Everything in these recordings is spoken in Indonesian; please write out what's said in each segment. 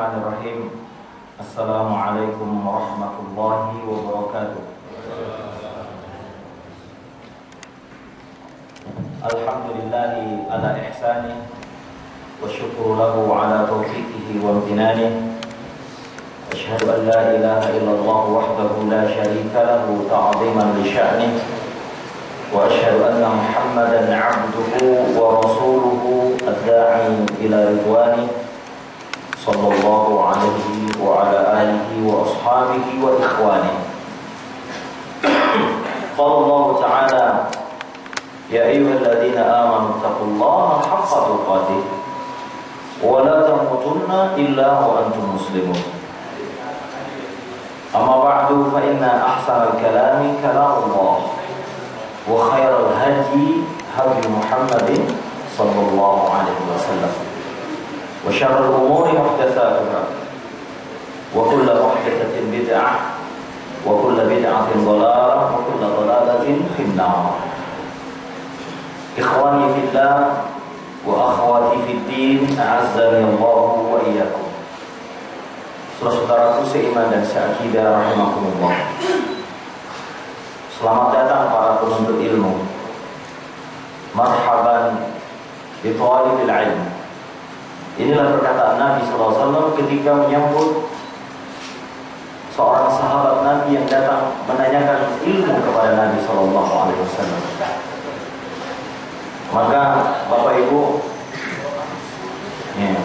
Bismillahirrahmanirrahim. Assalamualaikum warahmatullahi wabarakatuh. Alhamdulillahi ala ihsani wa syukru lahu ala taufiqihi wa amtinani. Asyhadu an la ilaha illallah wahdahu la syarika lahu ta'ziman li sya'ni. Wa asyhadu anna Muhammadan 'abduhu wa rasuluhu ad-da'i ila ridwani. Sallallahu alaihi wa ala alihi wa ashabihi wa ikhwani. Qala Allah Ta'ala, ya ayyuhalladzina amanu taqullaha haqqa tuqatih wa la tamutunna illa wa antum muslimun. Amma ba'du, fa inna ahsanal kalami kalamullah wa khairal hadi hadi Muhammadin sallallahu alaihi wasallam. Wa syarrul umuri muhdatsatuha wa kullu muhdatsatin bid'ah wa kullu bid'atin dhalalah wa kullu dhalalatin fin-nar. Ikhwani fillah wa akhwati fid-din, a'azzani Allah wa iyyakum. Saudara-saudaraku seiman dan seakidah rahimakumullah. Selamat datang para penuntut ilmu. Marhaban bi thalibil ilm. Inilah perkataan Nabi SAW ketika menyambut seorang sahabat Nabi yang datang menanyakan ilmu kepada Nabi SAW. Maka Bapak Ibu, ya,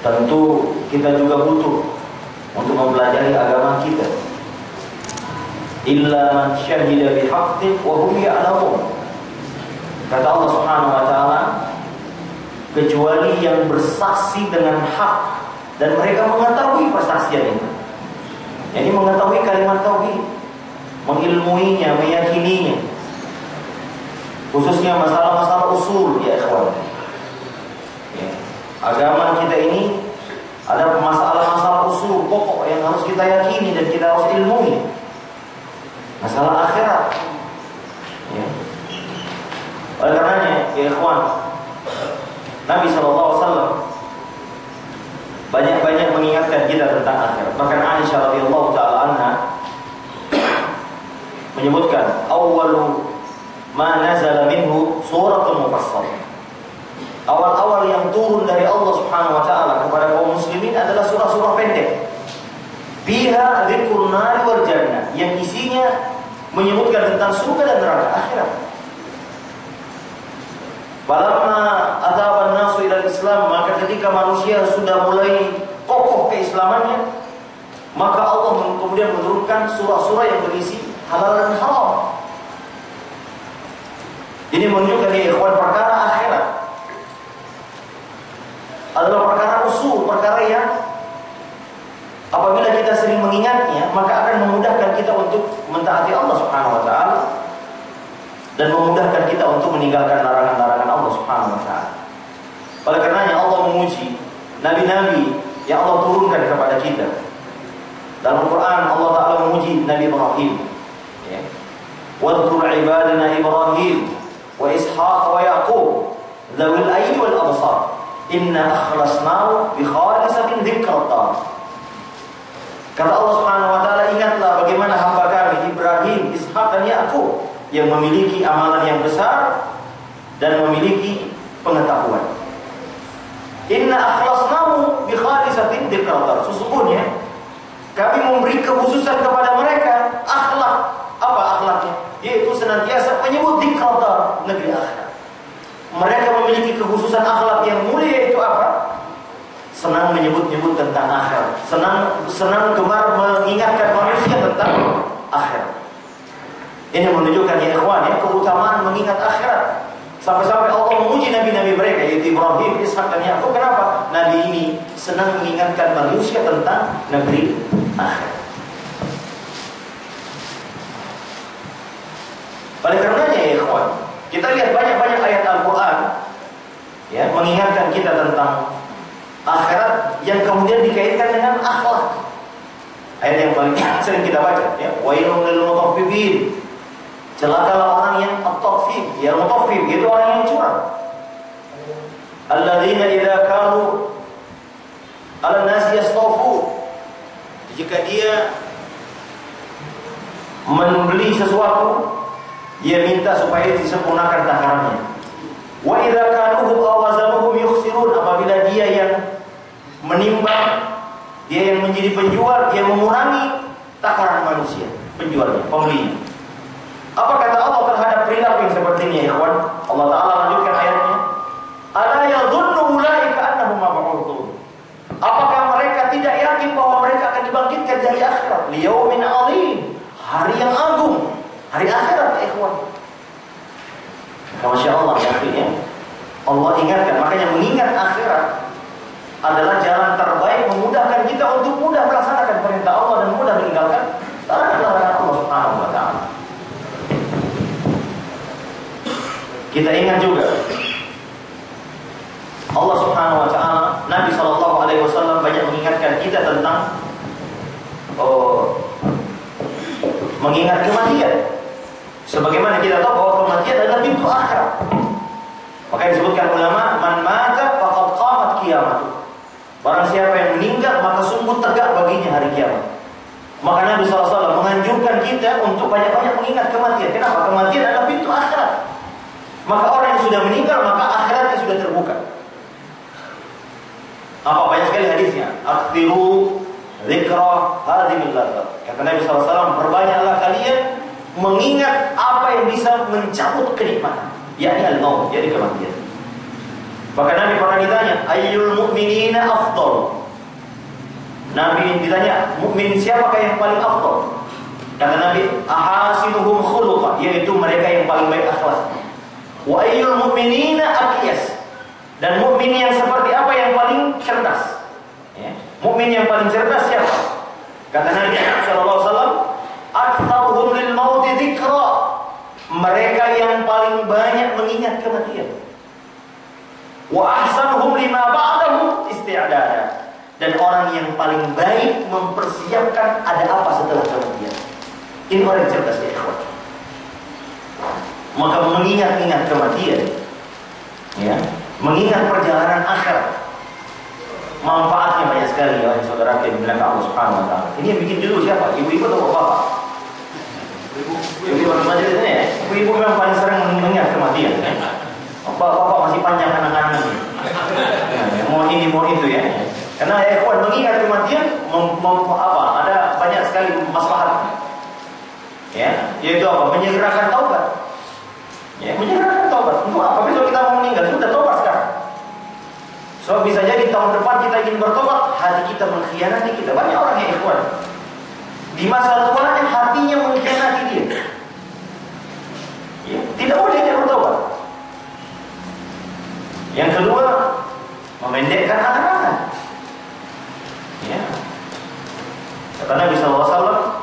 tentu kita juga butuh untuk mempelajari agama kita. Illa man syahida bihaqqin wa hum ya'lamun. Kata Allah Subhanahu wa taala, kecuali yang bersaksi dengan hak dan mereka mengetahui persaksian itu. Jadi mengetahui kalimat tauhid, mengilmuinya, meyakininya. Khususnya masalah-masalah usul, ya ikhwan. Ya. Agama kita ini ada masalah-masalah usul pokok yang harus kita yakini dan kita harus ilmui. Masalah akhirat. Ya. Oleh karenanya, ya ikhwan, Nabi SAW banyak-banyak mengingatkan kita tentang akhirat. Bahkan Aisyah radhiyallahu ta'ala anha menyebutkan, awwalu ma nazala minhu suratul mufassal. Awal-awal yang turun dari Allah Subhanahu wa ta'ala kepada kaum muslimin adalah surah-surah pendek. Biha dzikrun nari wal jannah, yang isinya menyebutkan tentang surga dan neraka akhirat. Falamma adzaban nasu ila Islam, maka ketika manusia sudah mulai kokoh keislamannya, maka Allah kemudian menurunkan surah-surah yang berisi halal dan haram. Ini menunjukkan ya ikhwan, perkara akhirat adalah perkara usul, perkara yang apabila kita sering mengingatnya, maka akan memudahkan kita untuk mentaati Allah Subhanahu wa ta'ala dan memudahkan kita untuk meninggalkan larangan-larangan Allah Subhanahu wa ta'ala. Oleh karenanya Allah memuji nabi-nabi yang Allah turunkan kepada kita. Dalam Al-Quran Allah Ta'ala memuji Nabi Ibrahim, ya. Wadhkur ibadana Ibrahim wa Ishaq wa Yaqub dzawil ayyi wal absar inna akhlasnahu bi khalisatin dzikrat dar. Kata Allah Subhanahu wa ta'ala, ingatlah bagaimana hamba kami Ibrahim, Ishaq dan Yaqub yang memiliki amalan yang besar dan memiliki pengetahuan. Inna akhlasnahu bi khalisatin dzikrat. Sesungguhnya kami memberi kekhususan kepada mereka akhlak. Apa akhlaknya? Yaitu senantiasa menyebut dzikrat, negeri akhirat. Mereka memiliki kekhususan akhlak yang mulia, yaitu apa? Senang menyebut-nyebut tentang akhirat. Senang gemar mengingatkan manusia tentang akhirat. Ini menunjukkan ya ikhwan, ya, keutamaan mengingat akhirat. Sampai-sampai Allah memuji nabi-nabi mereka, yaitu Ibrahim, Ishaq dan Yaqub. Kenapa? Nabi ini senang mengingatkan manusia tentang negeri akhirat. Oleh karenanya ya ikhwan, kita lihat banyak-banyak ayat Al-Quran, ya, mengingatkan kita tentang akhirat yang kemudian dikaitkan dengan akhlak. Ayat yang paling sering kita baca, ya, wailul lil mutaffifin. Celakalah orang yang at-taffif, yang mutaffif itu orang yang curang. Alladzina idza kalu 'ala nasi yastawfun. Jika dia membeli sesuatu, dia minta supaya disempurnakan takarannya. Wa idza kaluhum aw wazanuhum yukhsirun. Apabila dia yang menimbang, dia yang menjadi penjual, dia mengurangi takaran manusia, penjualnya, pembelinya. Apa kata Allah terhadap perilaku yang seperti ini, ya ikhwan? Allah Ta'ala lanjutkan ayatnya. Ala yadhunnu ulaika annahum mab'utsun. Apakah mereka tidak yakin bahwa mereka akan dibangkitkan dari akhirat? Liyaumin 'adzim, hari yang agung, hari akhirat, ya ikhwan. Masya Allah, ya. Allah ingatkan, makanya mengingat akhirat adalah jalan terbaik memudahkan kita untuk mudah melaksanakan perintah Allah dan mudah meninggalkan larangan-larangan Allah Subhanahu wa Ta'ala. Kita ingat juga Allah Subhanahu wa Ta'ala, Nabi sallallahu alaihi wasallam banyak mengingatkan kita tentang mengingat kematian. Sebagaimana kita tahu bahwa kematian adalah pintu akhirat. Maka disebutkan ulama, man mata faqad qamat qiyamatuh. Barang siapa yang meninggal, maka sungguh tegak baginya hari kiamat. Maka Nabi SAW menganjurkan kita untuk banyak-banyak mengingat kematian. Kenapa? Kematian adalah pintu akhirat. Maka orang yang sudah meninggal, maka akhiratnya sudah terbuka. Apa banyak sekali hadisnya? Akthiru dzikra hadhimil ladzat. Kata Nabi SAW, perbanyaklah kalian mengingat apa yang bisa mencabut kenikmatan, yakni al-maut, jadi kematian. Bahkan Nabi pernah ditanya, ayyul mu'minina afdal. Nabi ditanya, mukmin siapakah yang paling afdal? Kata Nabi, ahasinuhum khuluqa, yaitu mereka yang paling baik akhlak. Wa ayyul mu'minina aqyas. Dan mukmin yang seperti apa yang paling cerdas? Ya. Mukmin yang paling cerdas siapa? Kata Nabi sallallahu alaihi wasallam, aktsaruhum lil maut dzikra. Mereka yang paling banyak mengingat kematian. Wa ahsanuhum lima ba'dahu isti'dada. Dan orang yang paling baik mempersiapkan ada apa setelah kematian. Ini orang cerdas, ya ikhwan. Maka mengingat-ingat kematian, ya, mengingat perjalanan akhirat, manfaatnya banyak sekali, ya saudara yang bilang Allah Subhanahu wa Ta'ala. Ini yang bikin dulu siapa? Ibu-ibu atau bapak? Ibu-ibu remaja ini ya. Ibu-ibu memang paling sering mengingat kematian. Ya? Bapak masih panjang anak-anaknya. Ya, mau ini mau itu ya. Karena ya kawan, mengingat kematian ada banyak sekali maslahat. Ya, yaitu apa? Menyegerakan taubat. Ya, menyegerakan taubat. Untuk apa? Besok kita mau meninggal, sudah taubat sekarang. So bisa jadi tahun depan kita ingin bertobat, hati kita mengkhianati kita. Banyak orang yang ikhwan di masa tuanya hatinya mengkhianati dia. Ya, tidak boleh dia bertobat. Yang kedua, memendekkan anak-anak. Ya. Kata Nabi SAW,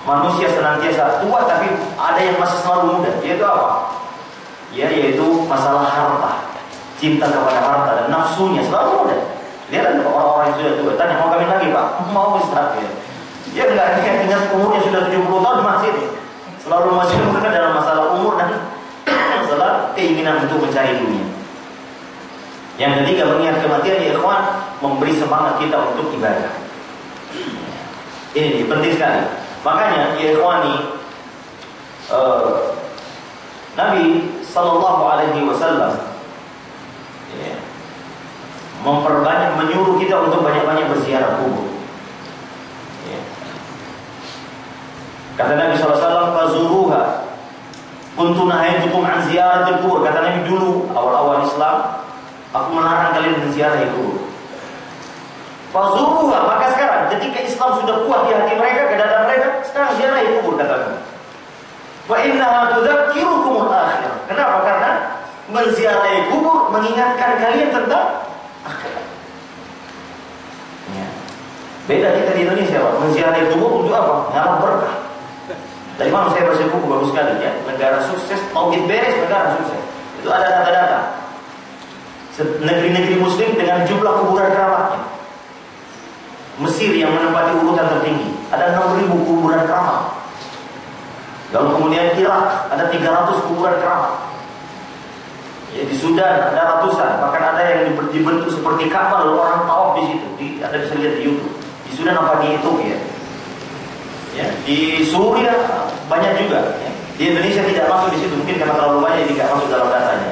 manusia senantiasa tua tapi ada yang masih selalu muda. Yaitu apa? Ya, yaitu masalah harta, cinta kepada harta dan nafsunya selalu muda. Lihat orang-orang yang sudah tua, tanya mau kawin lagi Pak? Mau Ustaz ya. Dia enggak ingat umurnya sudah 70 tahun masih nih. Selalu masih muda dalam masalah umur dan masalah keinginan untuk mencari dunia. Yang ketiga, mengingat kematian, ya ikhwan, memberi semangat kita untuk ibadah. Ini penting sekali. Makanya ya ikhwani, Nabi sallallahu alaihi wasallam ya, memperbanyak, menyuruh kita untuk banyak-banyak berziarah kubur. Ya. Kata Nabi sallallahu alaihi wasallam, "Fazuruha. Kuntu nahaitukum an ziyaratil kubur." Kata Nabi dulu awal-awal Islam, aku melarang kalian menziarahi kubur. Fazuruha, maka sekarang ketika Islam sudah kuat di hati mereka, ke dada mereka, sekarang ziarahi kubur, kata Nabi. Wa innaha tudzakkirukumul akhirah. Kenapa? Karena menziarahi kubur mengingatkan kalian tentang akhirat. Ya. Beda kita di Indonesia, Pak. Menziarahi kubur untuk apa? Ngarap berkah. Dari mana saya baca buku bagus sekali ya. Negara sukses, tauhid beres, negara sukses. Itu ada data-data. Negeri-negeri muslim dengan jumlah kuburan keramatnya. Mesir yang menempati urutan tertinggi, ada 6.000 kuburan keramat. Lalu kemudian Irak ada 300 kuburan keramat. Ya, di Sudan ada ratusan, bahkan ada yang dibentuk seperti Ka'bah lalu orang tawaf di situ. Anda bisa lihat di YouTube. Di Sudan apa di Ethiopia? Ya, di Suria banyak juga. Ya. Di Indonesia tidak masuk di situ, mungkin karena terlalu banyak jadi tidak masuk dalam datanya.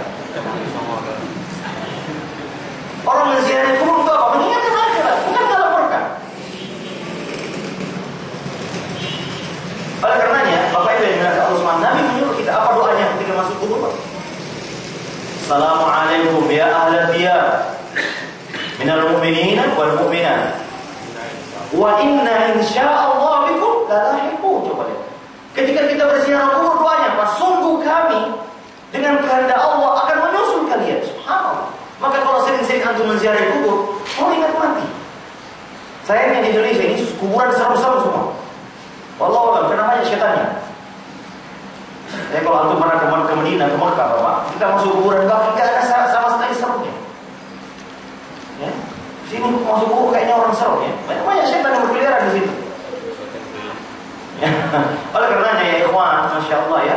Orang menziarahi kubur untuk apa? Mengingatkan akhirat, bukan dalam mereka. Oleh karenanya, Bapak Ibu yang dimuliakan Allah SWT, Nabi menyuruh kita apa doanya ketika masuk kubur? Assalamualaikum ya ahla diyar minal mu'minina wal mu'minat wa inna insya'allah bikum lalahiqun. Coba lihat. Ketika kita berziarah kubur doanya, sungguh kami dengan kehendak Allah akan menyusul kalian. Subhanallah. Maka kalau sering-sering antum menziarahi kubur, mau ingat mati. Sayangnya di Indonesia ini kuburan serem-serem semua. Wallahu a'lam, kenapa setannya? Saya kalau antum pernah ke Madinah, ke Mekah, Bapak, kita masuk kuburan Bapak, tidak ada sama sekali seremnya. Ya, sini masuk kubur kayaknya orang serem ya. Banyak setan yang berkeliaran di situ. Ya. Oleh karenanya ya ikhwan, masya Allah ya,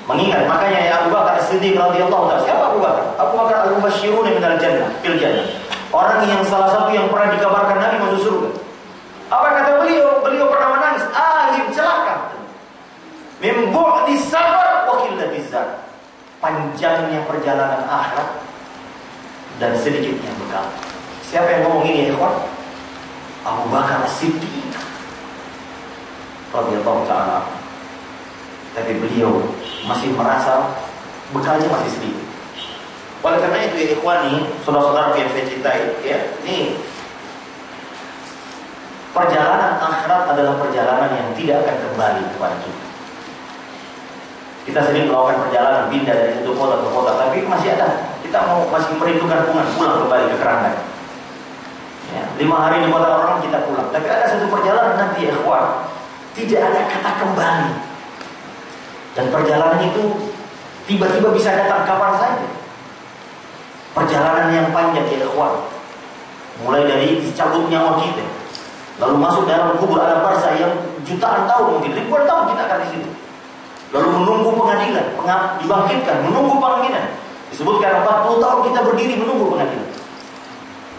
mengingat makanya ya Abu Bakar As-Siddiq radhiyallahu taala. Siapa Abu Bakar? Abu Bakar al-Mubasysyirun minal jannah, fil jannah. Orang yang salah satu yang pernah dikabarkan Nabi masuk surga. Apa kata beliau? Beliau pernah menangis, ahib celaka. Min bu'di safar wa qillatiz zad. Panjangnya perjalanan akhirat dan sedikitnya bekal. Siapa yang ngomong ini ya ikhwan? Abu Bakar As-Siddiq radhiyallahu ta'ala. Tapi beliau masih merasa bekalnya masih sedikit. Oleh karena itu ya ikhwani, saudara-saudara yang saya cintai ya, ini perjalanan akhirat adalah perjalanan yang tidak akan kembali kepada kita. Kita sering melakukan perjalanan pindah dari satu kota ke kota, tapi masih ada. Kita masih merindukan pulang kembali ke kerangka. Ya, 5 hari di kota orang kita pulang. Tapi ada satu perjalanan nanti ya ikhwan, tidak ada kata kembali. Dan perjalanan itu tiba-tiba bisa datang kapan saja. Perjalanan yang panjang ya ikhwan, mulai dari dicabut nyawa kita, lalu masuk dalam kubur alam barzah yang jutaan tahun, mungkin ribuan tahun kita akan di situ. Lalu menunggu pengadilan, dibangkitkan, menunggu panggilan. Disebutkan 40 tahun kita berdiri menunggu pengadilan.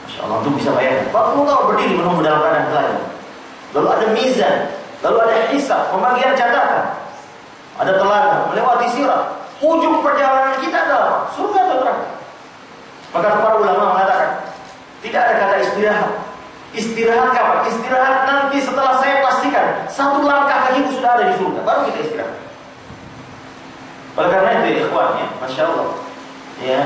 Masya Allah, itu bisa bayangkan 40 tahun berdiri menunggu dalam keadaan telanjang. Lalu ada mizan, lalu ada hisab, pembagian catatan, ada telaga, melewati sirat. Ujung perjalanan kita adalah surga atau neraka. Maka para ulama mengatakan tidak ada kata istirahat. Istirahat kapan? Istirahat nanti setelah saya pastikan 1 langkah kakiku sudah ada di surga, baru kita istirahat. Oleh karena itu ya ikhwan ya, masya Allah ya,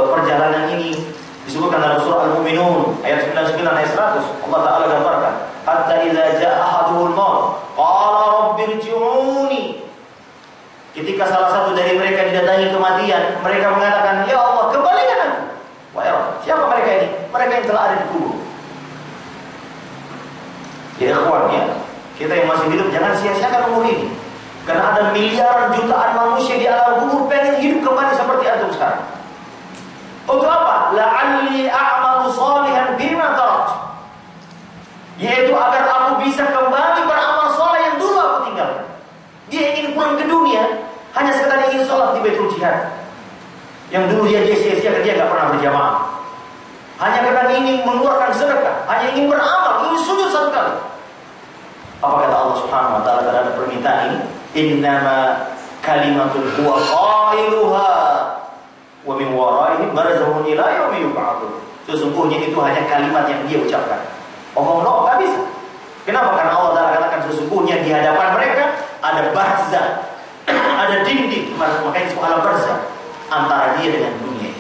perjalanan ini disebutkan dalam surah Al-Mu'minun ayat 99 ayat 100. Allah Ta'ala gambarkan, hatta idza ja'a ahaduhul maut qala rabbirji'uni. Ketika salah satu dari mereka didatangi kematian, mereka mengatakan, ya Allah, kembalikan aku. Wah ya Allah, siapa mereka ini? Mereka yang telah ada di kubur. Ya ikhwan ya, kita yang masih hidup jangan sia-siakan umur ini. Karena ada miliaran jutaan manusia di alam kubur pengen hidup kembali seperti antum sekarang. Untuk apa? La'alli a'malu shalihan bima taraktu. Yaitu agar aku bisa kembali beramal saleh yang dulu aku tinggalkan. Dia ingin pulang ke dunia hanya sekedar ingin sholat di Baitul Jihad. Yang dulu dia sia-siakan, dia nggak pernah berjamaah. Hanya karena ingin mengeluarkan sedekah, hanya ingin beramal, ingin sujud 1 kali. Apa kata Allah Subhanahu wa taala terhadap permintaan ini? Innama kalimatun huwa qailuha wa min waraihim barzahun ila yaumi yub'atsun. Sesungguhnya itu hanya kalimat yang dia ucapkan. Omong enggak bisa. Kenapa? Karena Allah Ta'ala katakan sesungguhnya di hadapan mereka ada barzah, ada dinding, makanya disebut alam barzah antara dia dengan dunia.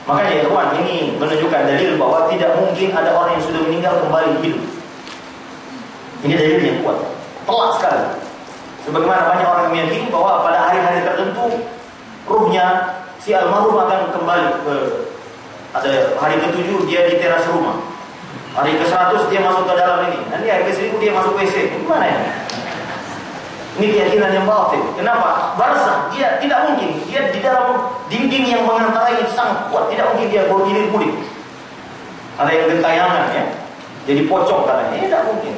Makanya ya kawan, ini menunjukkan dalil bahwa tidak mungkin ada orang yang sudah meninggal kembali hidup. Ini dalil yang kuat, telak sekali. Sebagaimana banyak orang yang meyakini bahwa pada hari-hari tertentu ruhnya si almarhum akan kembali ke, ada hari ke-7 dia di teras rumah, hari ke-100 dia masuk ke dalam ini, nanti hari ke-1000 dia masuk WC. Gimana ya? Ini keyakinan yang batil. Kenapa? Barzah, dia tidak mungkin. Dia di dalam dinding yang mengantarai sangat kuat. Tidak mungkin dia bergilir-gulir. Ada yang gentayangan ya, jadi pocong katanya. Ini tidak mungkin.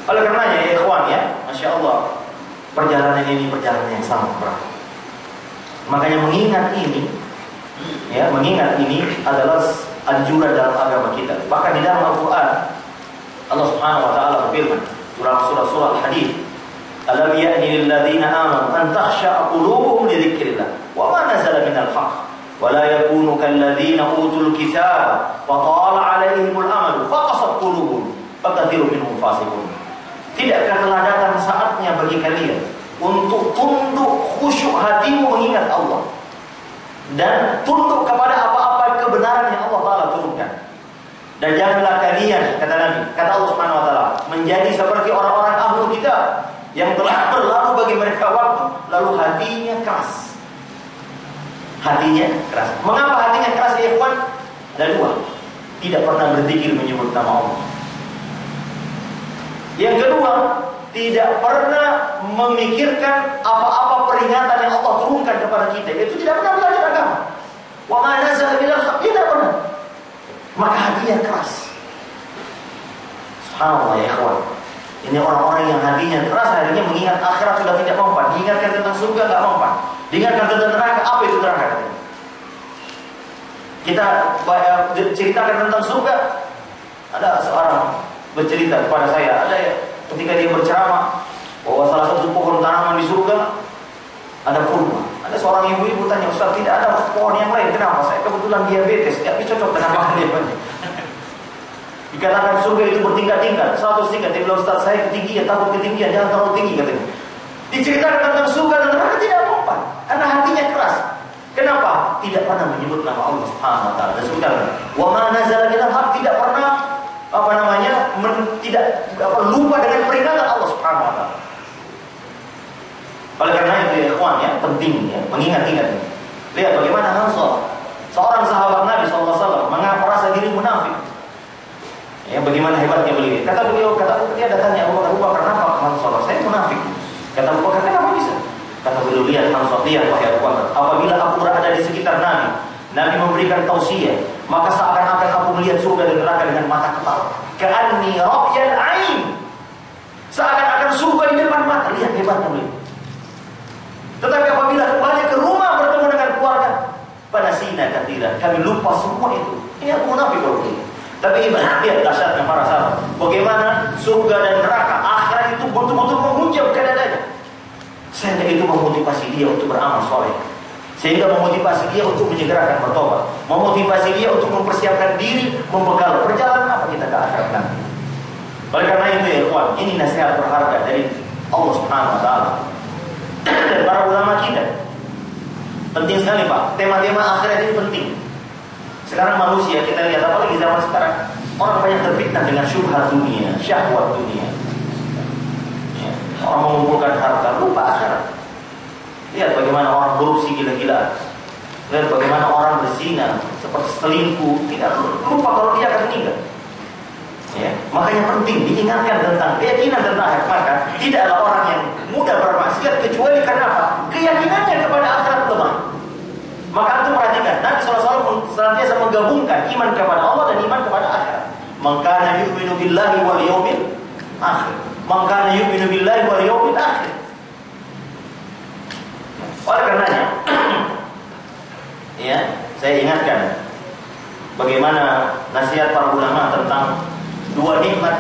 Oleh karenanya ya ikhwan ya, masya Allah, perjalanan ini perjalanan yang sangat berat. Makanya mengingat ini adalah anjuran dalam agama kita. Bahkan di dalam Al-Quran Allah Subhanahu wa taala berfirman, surah Al-Hadid, alam ya'ni lil ladzina amanu an takhsha'a qulubuhum li dzikrillah wa ma nazala minal haqq wa la yakunu kal ladzina utul kitaba wa tala 'alaihimul amadu faqasat qulubuhum wa katsirun minhum fasiqun. Tidakkah telah datang saatnya bagi kalian untuk tunduk khusyuk hatimu mengingat Allah dan tunduk kepada apa-apa kebenaran yang Allah Ta'ala turunkan. Dan janganlah kalian, kata Nabi, kata Allah Subhanahu wa taala, menjadi seperti orang-orang ahlu kitab yang telah berlalu bagi mereka waktu lalu hatinya keras. Hatinya keras. Mengapa hatinya keras, ya ikhwan? Ada dua. Tidak pernah berzikir menyebut nama Allah. Yang kedua, tidak pernah memikirkan apa-apa peringatan yang Allah turunkan kepada kita. Itu tidak pernah belajar agama. Wa ma nazala minal haqq, tidak pernah. Maka hatinya keras. Subhanallah ya ikhwan. Ini orang-orang yang hatinya keras, akhirnya mengingat akhirat sudah tidak mempan. Diingatkan tentang surga tidak mempan. Diingatkan tentang neraka, apa itu neraka? Kita ceritakan tentang surga. Ada seorang bercerita kepada saya, ada ya, ketika dia berceramah bahwa salah satu pohon tanaman di surga ada kurma. Ada seorang ibu-ibu tanya, Ustaz, tidak ada pohon yang lain, kenapa? Saya kebetulan diabetes, tidak bisa cocok dengan makan dia. Dikatakan surga itu bertingkat-tingkat, 100 tingkat. Dia bilang, Ustaz, saya ketinggian, takut ketinggian, jangan terlalu tinggi, katanya. Diceritakan tentang surga dan neraka tidak mempan, karena hatinya keras. Kenapa? Tidak pernah menyebut nama Allah Subhanahu wa taala. Dan sebutkan, wa ma nazala minal haqq, tidak pernah lupa dengan peringatan Allah Subhanahu wa taala. Oleh karena itu ya ikhwan ya, penting ya mengingat-ingat. Lihat bagaimana Hanzal, seorang sahabat Nabi SAW, mengapa rasa diri munafik. Ya, bagaimana hebatnya beliau. Kata dia datangnya Abu Bakar, kenapa Hanzal? Saya munafik. Kata Abu Bakar, kenapa bisa? Kata beliau, lihat Hanzal, lihat wahai Abu Bakar, apabila aku berada di sekitar Nabi memberikan tausiah, maka seakan-akan aku melihat surga dan neraka dengan mata kepala. Ka'anni ra'yal ain. Seakan-akan surga di depan mata. Lihat hebatnya beliau. Tetapi apabila kembali ke rumah bertemu dengan keluarga, pada sina katsiran, kami lupa semua itu. Ini aku munafik kalau begini. Tapi lihat dahsyatnya para sahabat. Bagaimana surga dan neraka, akhirat itu betul-betul menghujam ke dadanya. Sehingga itu memotivasi dia untuk beramal soleh. Sehingga memotivasi dia untuk menyegerakan bertobat. Memotivasi dia untuk mempersiapkan diri, membekal perjalanan apa kita ke akhirat nanti. Oleh karena itu ya ikhwan, ini nasihat berharga dari Allah Subhanahu wa taala. Dan para ulama kita. Penting sekali Pak, tema-tema akhirat ini penting. Sekarang manusia, kita lihat apalagi zaman sekarang, orang banyak terfitnah dengan syubhat dunia, syahwat dunia ya. Orang mengumpulkan harta, lupa akhirat. Lihat bagaimana orang korupsi gila-gilaan. Lihat bagaimana orang berzina, seperti selingkuh, tidak lupa kalau dia akan meninggal ya. Makanya penting diingatkan tentang keyakinan tentang akhirat. Maka tidaklah orang yang mudah bermaksiat kecuali karena apa? Keyakinannya kepada akhirat lemah. Maka antum perhatikan, Nabi SAW senantiasa menggabungkan iman kepada Allah dan iman kepada akhirat. Man kana yu'minu billahi wal yawmil akhir. Man kana yu'minu billahi wal yawmil akhir. Oleh karenanya ya, saya ingatkan bagaimana nasihat para ulama tentang dua nikmat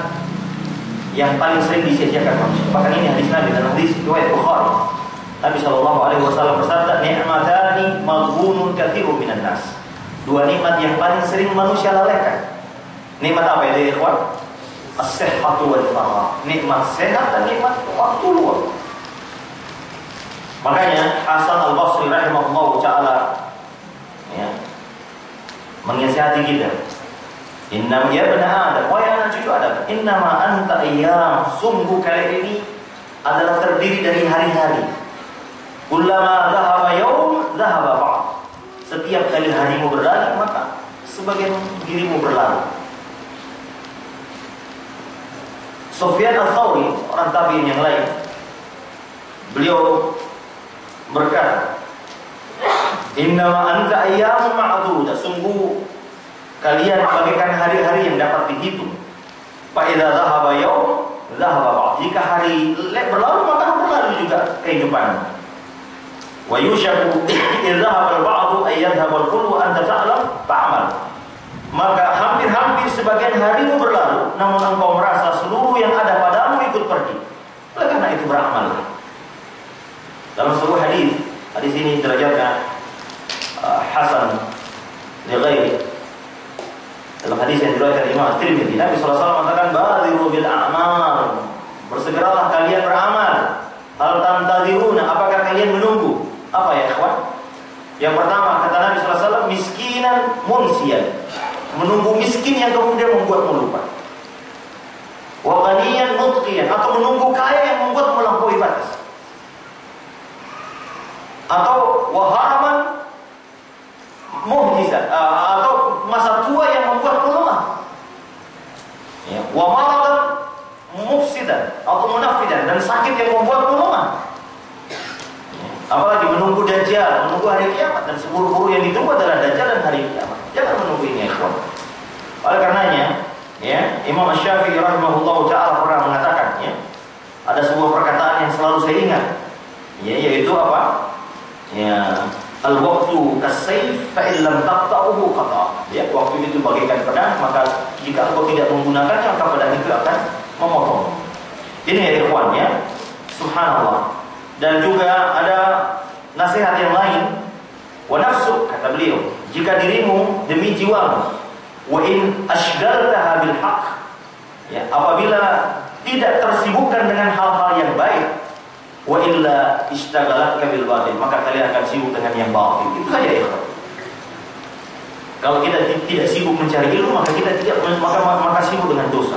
yang paling sering disia-siakan manusia. Bahkan ini hadis Nabi dalam hadis riwayat Bukhari. Nabi SAW bersabda, "Ni'matani maghbunun katsirun minan nas." Dua nikmat yang paling sering manusia lalaikan. Nikmat apa itu, ikhwan? As-sihhatu wal farah. Nikmat sehat dan nikmat waktu luang. Makanya Hasan Al-Basri rahimahullah ta'ala ya, mengisihati kita, innam ya bani Adam, wahai anak cucu Adam, innama anta ayyam, sungguh kalian ini adalah terdiri dari hari-hari. Kullama dhahaba yawm dhahaba ba'd. Setiap kali harimu berlalu, maka sebagian dirimu berlalu. Sufyan Ats-Tsauri, orang tabi'in yang lain, beliau berkata, innama anta ayyamun ma'dudah, sungguh kalian bagaikan hari-hari yang dapat dihitung. Fa idza dhahaba yawm dhahaba ba'd. Jika hari berlalu maka berlalu juga kehidupan. Wa yushaku idhahab al-ba'du ay yadhhab al-kullu wa anta ta'lam fa'amal. Maka hampir-hampir sebagian harimu berlalu, namun engkau merasa seluruh yang ada padamu ikut pergi. Oleh karena itu beramal. Dalam sebuah hadis ini derajatnya hasan li ghairi. Dalam hadis yang diriwayatkan Imam Tirmidzi, Nabi sallallahu alaihi wasallam mengatakan badiru bil a'mal. Bersegeralah kalian beramal. Hal tantaziruna, apakah kalian menunggu? Apa ya ikhwan? Yang pertama kata Nabi sallallahu alaihi wasallam miskinan munsiyan. Menunggu miskin yang kemudian membuatmu lupa. Wa ghaniyan mutqiyan, atau menunggu kaya yang membuat melampaui batas. Atau waharaman muhdizan, atau masa tua yang membuat lemah. Ya, wa maradan mufsidan atau munafidan, dan sakit yang membuat lemah. Ya, apalagi menunggu dajjal, menunggu hari kiamat, dan seburuk-buruk yang ditunggu adalah dajjal dan hari kiamat. Jangan menunggu ini, ya. Oleh karenanya, ya, Imam Asy-Syafi'i rahimahullahu taala pernah mengatakan, ya, ada sebuah perkataan yang selalu saya ingat, ya, yaitu apa? Ya, al-waqtu kas-sayf fa in lam taqta'uhu qata'. Ya, waktu itu bagaikan pedang, maka jika engkau tidak menggunakannya, maka pedang itu akan memotong. Ini ya ikhwan, ya. Subhanallah. Dan juga ada nasihat yang lain. Wa nafsuk, kata beliau, jika dirimu demi jiwamu, wa in ashghaltaha bil haqq, ya, apabila tidak tersibukkan dengan hal-hal yang baik, wa illa ishtagalatka bil batil, maka kalian akan sibuk dengan yang batil. Itu saja ya. Kalau kita tidak sibuk mencari ilmu, maka kita tidak maka sibuk dengan dosa.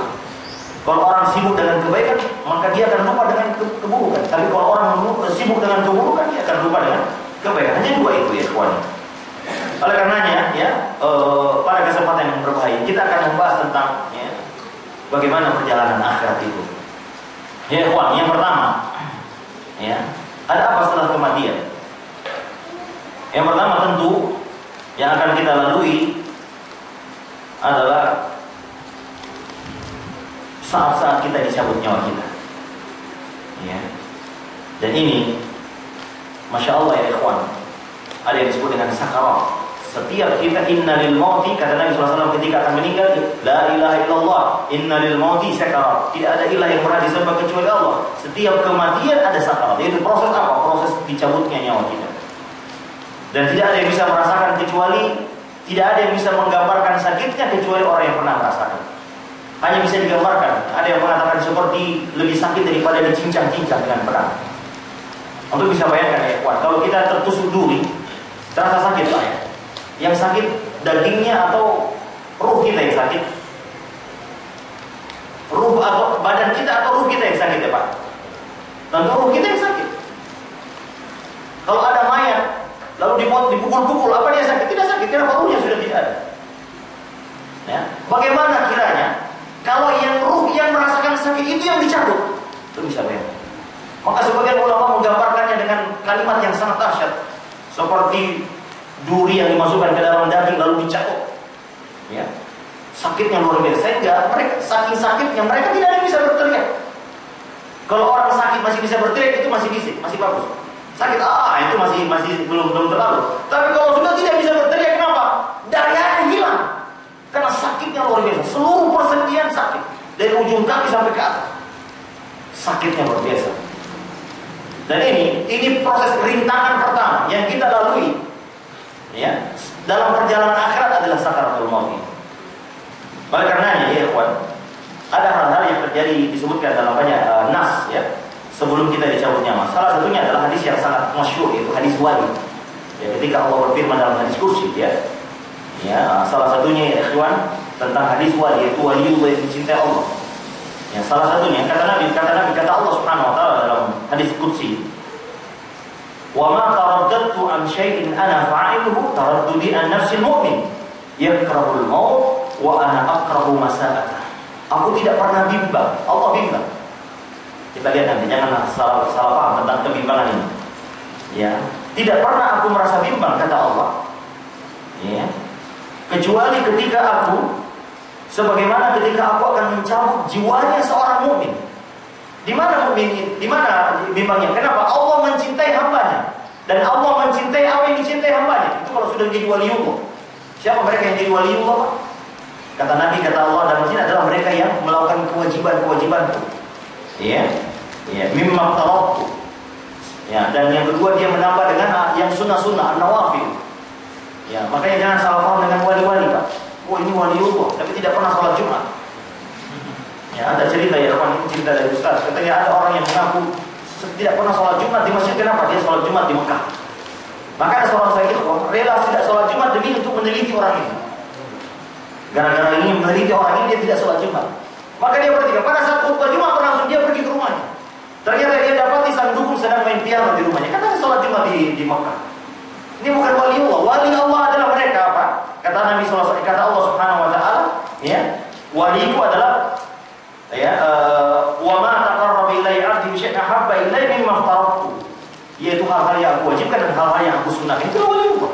Kalau orang sibuk dengan kebaikan, maka dia akan lupa dengan keburukan. Tapi kalau orang sibuk dengan keburukan, dia akan lupa dengan kebaikan. Hanya dua itu ya, kawan. Oleh karenanya, ya, pada kesempatan yang berbahagia kita akan membahas tentang, ya, bagaimana perjalanan akhirat itu. Ya, kawan, yang pertama, ya, ada apa setelah kematian? Yang pertama tentu yang akan kita lalui adalah saat-saat kita dicabut nyawa kita. Ya. Dan ini, masya Allah ya ikhwan, ada yang disebut dengan sakarat. Setiap kita innalil mauti, kata Nabi SAW ketika akan meninggal, la ilaha illallah, innalil mauti sakarat. Tidak ada ilah yang berhak disembah kecuali Allah. Setiap kematian ada sakarat. Itu proses apa? Proses dicabutnya nyawa kita. Dan tidak ada yang bisa merasakan kecuali, tidak ada yang bisa menggambarkan sakitnya kecuali orang yang pernah merasakan. Hanya bisa digambarkan. Ada yang mengatakan seperti lebih sakit daripada dicincang-cincang dengan pedang. Untuk bisa bayangkan ya kuat, kalau kita tertusuk duri, terasa sakit Pak ya. Yang sakit dagingnya atau ruh kita yang sakit? Ruh atau badan kita atau ruh kita yang sakit ya Pak? Tentu ruh kita yang sakit. Kalau ada mayat lalu dipukul-pukul, apa dia sakit? Tidak sakit, karena ruhnya sudah tidak ada. Ya. Bagaimana kiranya kalau yang ruh yang merasakan sakit itu yang dicabut? Itu bisa bayangkan. Maka sebagian ulama menggambarkannya dengan kalimat yang sangat dahsyat, seperti duri yang dimasukkan ke dalam daging lalu dicabut. Ya. Sakitnya luar biasa. Sehingga mereka saking sakitnya mereka tidak ada yang bisa berteriak. Kalau orang sakit masih bisa berteriak, itu masih bisa, masih bagus. Sakit itu masih belum terlalu. Tapi kalau sudah tidak bisa berteriak, kenapa? Dayanya hilang. Karena sakitnya luar biasa. Seluruh persendian sakit, dari ujung kaki sampai ke atas. Sakitnya luar biasa. Dan ini proses rintangan pertama yang kita lalui, ya, dalam perjalanan akhirat adalah sakaratul maut. Oleh karenanya ya ikhwan, ada hal-hal yang terjadi disebutkan dalam banyak nas ya, sebelum kita dicabut nyawa. Salah satunya adalah hadis yang sangat masyhur, yaitu hadis wali. Ya, ketika Allah berfirman dalam hadis kursi, ya, salah satunya ya ikhwan tentang hadis wali, yaitu waliullah yang dicintai Allah. Ya, salah satunya kata Allah Subhanahu wa taala dalam hadis qudsi, "Wa ma taraddadtu an syai'in ana fa'iluhu taraddudi an nafsil mu'min yakrahul maut wa ana akrahu masa'ata." Aku tidak pernah bimbang, Allah bimbang. Kita lihat nanti, jangan salah paham tentang kebimbangan ini. Ya, tidak pernah aku merasa bimbang kata Allah. Ya. Kecuali ketika aku, sebagaimana ketika aku akan mencabut jiwanya seorang mukmin. Di mana mukmin? Di mana bimbangnya? Kenapa? Allah mencintai hambanya. Dan Allah mencintai apa yang dicintai hambanya. Itu kalau sudah menjadi waliullah. Siapa mereka yang jadi waliullah? Kata Nabi, kata Allah dalam sini adalah mereka yang melakukan kewajiban-kewajiban. Ya, mimma taraktu. Ya, dan yang kedua dia menambah dengan yang sunnah-sunnah, an-nawafil. Ya, makanya jangan salah paham dengan wali-wali, Pak. Oh, ini waliullah, tapi tidak pernah sholat Jumat. Ya, ada cerita ya, kawan, ini cerita dari Ustaz. Katanya ada orang yang mengaku tidak pernah sholat Jumat di masjid. Kenapa? Dia sholat Jumat di Mekah. Maka ada seorang saya rela tidak sholat Jumat demi untuk meneliti orang ini. Gara-gara ini meneliti orang ini, dia tidak sholat Jumat. Maka dia perhatikan, pada saat khutbah Jumat langsung dia pergi ke rumahnya. Ternyata dia dapati sang dukun sedang main piano di rumahnya. Kata sholat Jumat di Mekah. Ini bukan wali Allah. Wali Allah adalah mereka apa? Kata Nabi SAW, kata Allah Subhanahu Wa Taala, ya, waliku adalah wa ma taqarraba ilayya 'abdi bi syai'in ahabba ilayya mimma aftaradtu. Yaitu hal-hal yang aku wajibkan dan hal-hal yang aku sunnahkan. Itu wali Allah.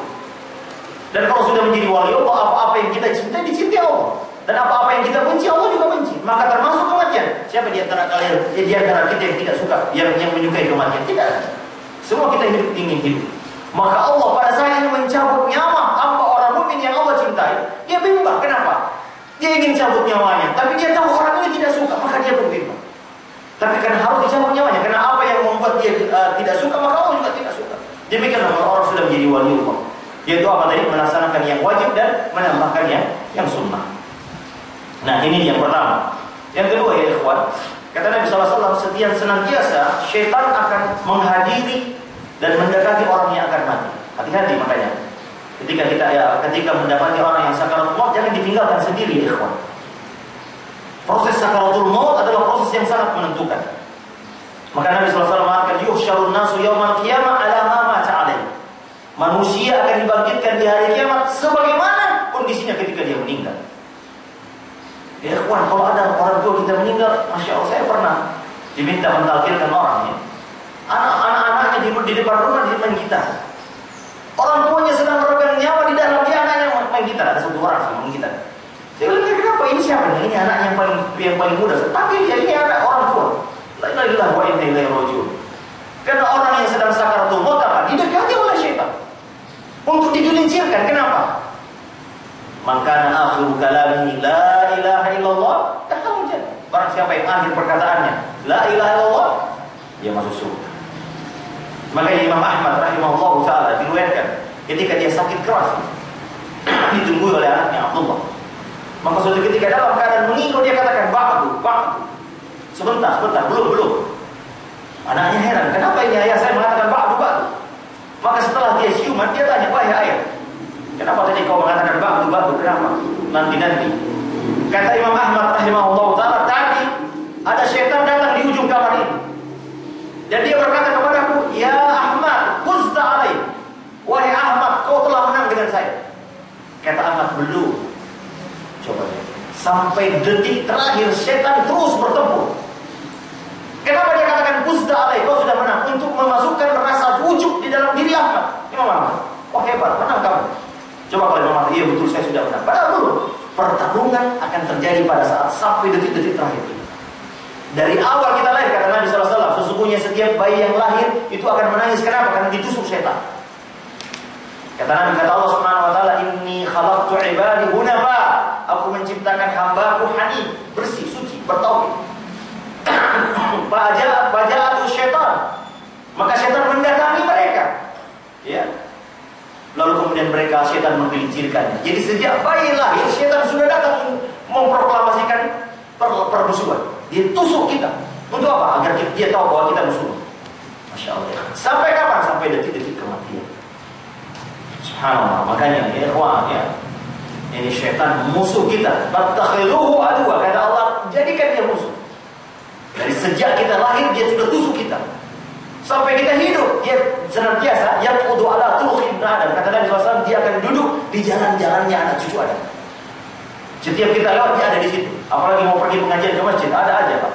Dan kalau sudah menjadi wali Allah, apa-apa yang kita cintai dicintai Allah. Dan apa-apa yang kita benci Allah juga benci. Maka termasuk kematian. Siapa di antara kalian, di antara kita yang tidak suka, yang menyukai kematian? Tidak ada. Semua kita ingin hidup. Maka Allah pada saat ini mencabut nyawa hamba orang mukmin yang Allah cintai. Dia bimbang. Kenapa? Dia ingin cabut nyawanya, tapi dia tahu orang ini tidak suka, maka dia berbimbang. Tapi karena harus dicabut nyawanya, karena apa yang membuat dia tidak suka, maka Allah juga tidak suka. Demikianlah kalau orang sudah menjadi wali Allah. Yaitu apa tadi? Melaksanakan yang wajib dan menambahkan yang sunnah. Nah, ini yang pertama. Yang kedua ya ikhwan, kata Nabi SAW, setiap senantiasa syaitan akan menghadiri dan mendekati orang yang akan mati. Hati-hati makanya. Ketika mendapati orang yang sakaratul maut, jangan ditinggalkan sendiri ya ikhwan. Proses sakaratul maut adalah proses yang sangat menentukan. Maka Nabi SAW mengatakan, yuhsyarun nasu yawmal qiyamah ala ma mata alaih. Manusia akan dibangkitkan di hari kiamat sebagaimana kondisinya ketika dia meninggal. Ya ikhwan, kalau ada orang tua kita meninggal, Masya Allah, saya pernah diminta mentalkirkan orangnya. Anak-anaknya di depan rumah dia main gitar. Orang tuanya sedang meregang nyawa di dalam, dia anaknya main gitar. Ada satu orang main gitar. Saya bilang, kenapa? Ini siapa? Ini anak yang paling muda. Saya panggil dia, ini anak orang tua. La ilaha illallah wa inna ilaihi raji'un. Karena orang yang sedang sakaratul maut apa? Didekati oleh syaitan untuk digelincirkan. Kenapa? Maka akhiru kalami la ilaha illallah dakhala jannah. Barang siapa yang akhir perkataannya la ilaha illallah, dia masuk surga. Maka Imam Ahmad rahimahullah taala diriwayatkan ketika dia sakit keras ditunggu oleh anaknya Abdullah. Maka suatu ketika dalam keadaan meninggal dia katakan ba'du. Sebentar, belum. Anaknya heran, kenapa ini ayah saya mengatakan ba'du? Maka setelah dia siuman, dia tanya, wahai ayah, kenapa tadi kau mengatakan ba'du? Kenapa? Nanti. Kata Imam Ahmad rahimahullah taala, tadi ada syaitan datang di ujung kamar ini. Dan dia berkata kepadaku, ya Ahmad, fuzta alai. Wahai Ahmad, kau telah menang dengan saya. Kata Ahmad, belum. Coba lihat. Sampai detik terakhir syaitan terus bertempur. Kenapa dia katakan fuzta alai, kau sudah menang? Untuk memasukkan rasa ujub di dalam diri Ahmad. Imam Ahmad, oh hebat, menang kamu. Coba kalau Imam Ahmad, iya betul saya sudah menang. Padahal belum. Pertarungan akan terjadi pada saat sampai detik-detik terakhir. Dari awal kita lahir, kata Nabi SAW, sesungguhnya setiap bayi yang lahir itu akan menangis. Kenapa? Karena ditusuk syaitan. Kata Nabi, kata Allah Subhanahu Wa Taala, Inni khalaqtu ibadi hunafa. Aku menciptakan hambaku hanif, bersih, suci, bertauhid. Baja'atu syaitan. Maka syaitan mendatangi mereka. Ya. Lalu kemudian mereka syaitan menggelincirkannya. Jadi sejak bayi lahir, syaitan sudah datang memproklamasikan permusuhan. Dia tusuk kita. Untuk apa? Agar dia tahu bahwa kita musuh. Masya Allah. Sampai kapan? Sampai detik-detik kematian. Subhanallah. Makanya ya ikhwan, ya, ini syaitan musuh kita. Fattakhiluhu aduwa. Kata Allah, jadikan dia musuh. Dari sejak kita lahir, dia sudah tusuk kita. Sampai kita hidup, dia senantiasa yaqudu ala turuq ibn Adam. Kata Nabi SAW, dia akan duduk di jalan-jalannya anak cucu Adam. Setiap kita lewat, dia ada di situ. Apalagi mau pergi pengajian ke masjid, ada aja Pak.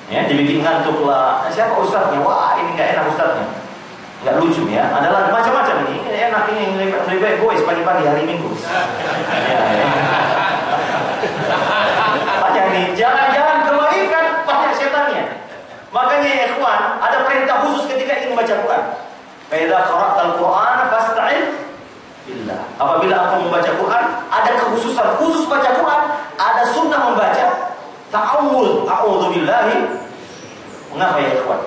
Ya, dibikin ngantuk lah. Siapa ustadznya? Wah, ini nggak enak ustadznya. Nggak lucu ya. Adalah macam-macam ini. Ini enak, ini lebih baik boys pagi-pagi hari Minggu. Ya. Banyak nih, jalan-jalan kebaikan banyak setannya. Fa idza qara'tal Qur'ana fasta'id billah. Apabila aku membaca Quran, ada kekhususan khusus baca Quran, ada sunnah membaca ta'awudz, a'udzu billahi. Mengapa ya ikhwan?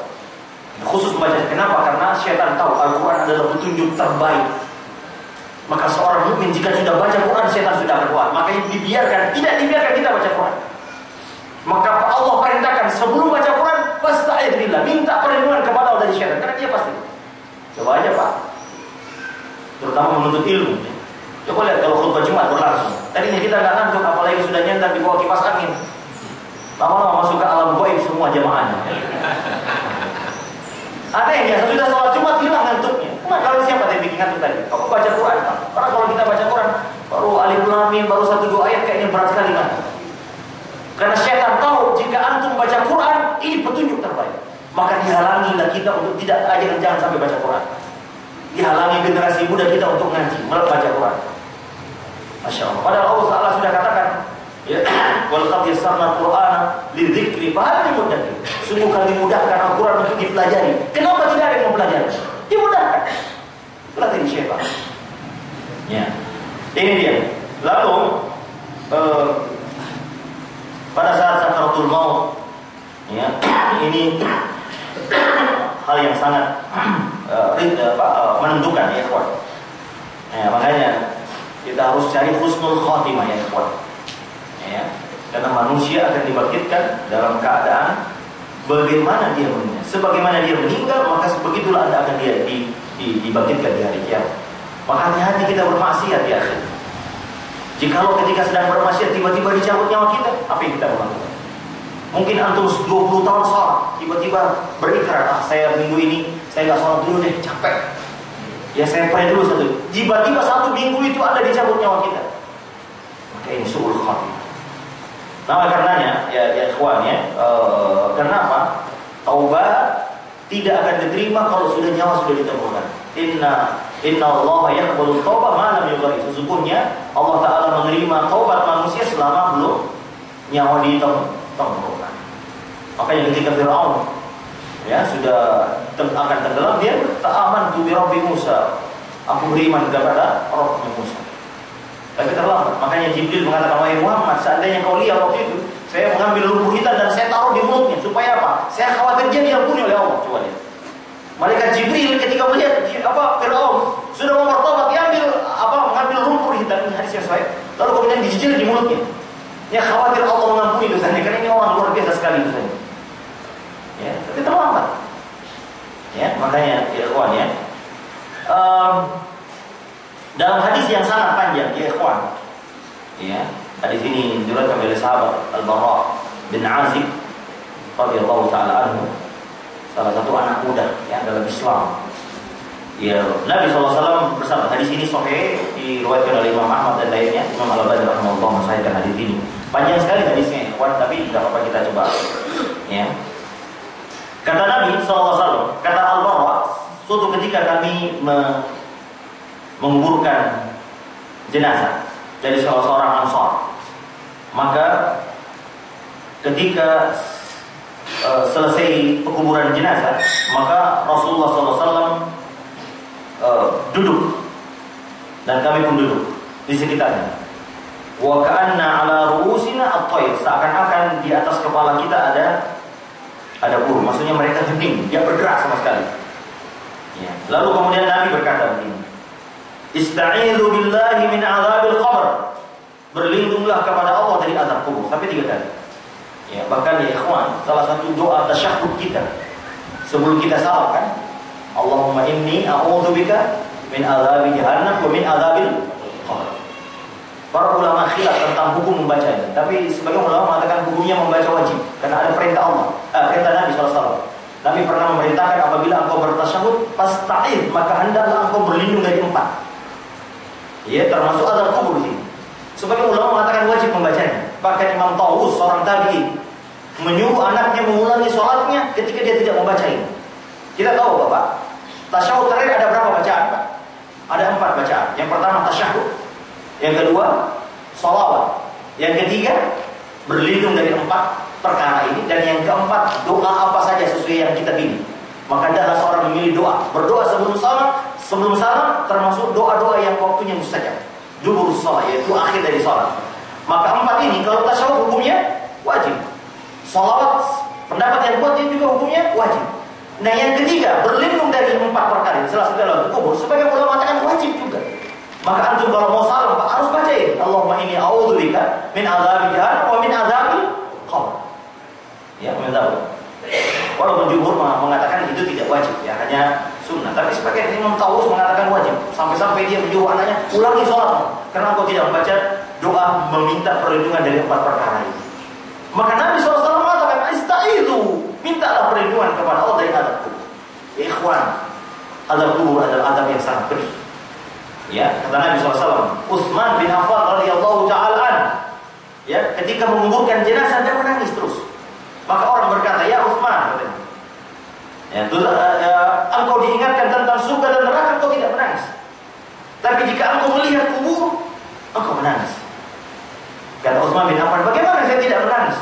Khusus membaca. Kenapa? Karena syaitan tahu Al-Quran adalah petunjuk terbaik. Maka seorang mukmin jika sudah baca Quran, syaitan sudah akan kuat. Makanya tidak dibiarkan kita baca Quran. Maka Allah perintahkan sebelum baca Quran, fasta'idz billah, minta perlindungan kepada Allah dari syaitan, karena dia pasti. Coba aja Pak, terutama menuntut ilmu. Coba lihat kalau khutbah Jumat berlangsung. Tadinya kita nggak ngantuk, apalagi sudah nyantar di bawah kipas angin. Lama-lama masuk ke alam gaib semua jamaahnya. Anehnya, sesudah sholat Jumat hilang ngantuknya. Nah, kalau siapa yang bikin ngantuk tadi? Kamu baca Quran, Pak. Karena kalau kita baca Quran, baru alif lam mim, baru 1-2 ayat, kayaknya berat sekali ngantuk. Karena syaitan tahu jika antum baca Quran, ini petunjuk terbaik. Maka dihalangilah kita untuk tidak ajakan jangan sampai baca Quran. Dihalangi generasi muda kita untuk ngaji, malah baca Quran. Masya Allah. Padahal Allah Ta'ala sudah katakan, ya, wal qad yassarna Qur'ana lidzikri fahal min muddakir. Sungguh kami mudahkan Al-Quran untuk dipelajari. Kenapa tidak ada yang mempelajari? Dimudahkan. Itulah tadi syaitan. Ya. Ini dia. Lalu pada saat sakaratul maut, ya, ini hal yang sangat menentukan ya ikhwan. Ya, makanya kita harus cari husnul khotimah ya ikhwan. Ya, karena manusia akan dibangkitkan dalam keadaan bagaimana dia meninggal. Sebagaimana dia meninggal, maka sebegitulah Anda akan dibangkitkan di hari kiamat. Maka hati-hati kita bermaksiat ya. Jikalau ketika sedang bermaksiat tiba-tiba dicabut nyawa kita, apa yang kita lakukan? Mungkin antum 20 tahun sholat, tiba-tiba berikrar, saya minggu ini saya nggak sholat dulu deh, capek. Ya saya pray dulu satu. Tiba-tiba 1 minggu itu ada dicabut nyawa kita. Maka ini su'ul khatimah. Nah, karenanya ya ikhwan ya, kenapa taubat tidak akan diterima kalau sudah nyawa sudah ditemukan. Inna Allah yaqbalu taubat ma lam yughargir. Sesungguhnya Allah Ta'ala menerima taubat manusia selama belum nyawa ditemukan. Makanya ketika Fir'aun ya sudah akan tenggelam, dia ta'aman tu bi Rabbi Musa, aku beriman kepada Rabb Musa. Tapi terlambat. Makanya Jibril mengatakan, wahai Muhammad, seandainya kau lihat waktu itu, saya mengambil lumpur hitam dan saya taruh di mulutnya. Supaya apa? Saya khawatir dia diampuni oleh Allah. Coba lihat. Malaikat Jibril ketika melihat Fir'aun sudah mau bertobat, mengambil lumpur hitam, ini hadis yang sahih, lalu kemudian dijijil di mulutnya. Ya khawatir Allah mengampuni dosanya, karena ini orang luar biasa sekali dosanya. Ya, tapi terlambat. Ya, makanya ya ikhwan ya. Dalam hadis yang sangat panjang ya ikhwan. Ya, hadis ini diriwayatkan oleh sahabat Al-Bara bin Azib radhiyallahu taala anhu, salah satu anak muda yang dalam Islam. Ya, Nabi SAW bersabda, hadis ini sahih, diriwayatkan oleh Imam Ahmad dan lainnya. Imam Al-Albani rahimahullah mensahihkan hadis ini. Panjang sekali hadisnya, ikhwan, tapi tidak apa-apa kita coba. Ya. Kata Nabi SAW, kata Al-Bara, suatu ketika kami menguburkan jenazah dari salah seorang Ansar. Maka ketika selesai penguburan jenazah, maka Rasulullah SAW duduk dan kami pun duduk di sekitarnya. Wa ka'anna 'ala ru'usina at-tayr, seakan-akan di atas kepala kita ada burung. Maksudnya mereka hening, dia bergerak sama sekali. Ya. Lalu kemudian Nabi berkata begini, Ista'idzu billahi min 'adzabil qabr. Berlindunglah kepada Allah dari azab kubur, sampai 3 kali. Ya, bahkan ya ikhwan, salah satu doa tasyahhud kita sebelum kita salam kan, Allahumma inni a'udzubika min adzabi jahannam wa min adzabil qabr. Para ulama khilaf tentang hukum membacanya, tapi sebagian ulama mengatakan hukumnya membaca wajib karena ada perintah Allah, perintah Nabi SAW. Nabi pernah memerintahkan apabila engkau bertasyahud, fasta'idz, maka hendaklah engkau berlindung dari 4. Ya, termasuk azab kubur sini. Sebagian ulama mengatakan wajib membacanya. Bahkan Imam Tawus, seorang tabi'in, menyuruh anaknya mengulangi sholatnya ketika dia tidak membaca ini. Kita tahu Bapak, tasyahud terakhir ada berapa bacaan Pak? Ada 4 bacaan. Yang pertama tasyahud, yang kedua sholawat, yang ketiga berlindung dari 4 perkara ini, dan yang keempat doa apa saja sesuai yang kita pilih. Maka hendaklah seorang memilih doa. Berdoa sebelum salam termasuk doa-doa yang waktunya mustajab. Duburus shalah, yaitu akhir dari salat. Maka 4 ini kalau tasyahud hukumnya wajib. Salawat, pendapat yang kuat ini juga hukumnya wajib. Nah yang ketiga, berlindung dari 4 perkara ini. Salah satu adalah kubur. Sebagai ulama mengatakan wajib juga. Maka antum kalau mau salam harus baca ini. Allahumma inni a'udzubika min adzabil jahannam wa min adzabil qabr. Ya, minta. Walaupun jumhur mengatakan itu tidak wajib, ya hanya sunnah. Tapi sebagian Imam Tawus mengatakan wajib. Sampai-sampai dia menyuruh anaknya ulangi sholat, karena engkau tidak membaca doa meminta perlindungan dari 4 perkara ini. Maka Nabi SAW mengatakan, istaizu, mintalah perlindungan kepada Allah dari azab kubur. Ikhwan, azab kubur adalah azab yang sangat pedih. Ya, kata Nabi SAW, Utsman bin Affan radhiyallahu ta'ala, ya, ketika menguburkan jenazah dia menangis terus. Maka orang berkata, ya Utsman, ya, engkau diingatkan tentang surga dan neraka, engkau tidak menangis. Tapi jika engkau melihat kubur, engkau menangis. Kata Utsman bin Affan, bagaimana saya tidak menangis?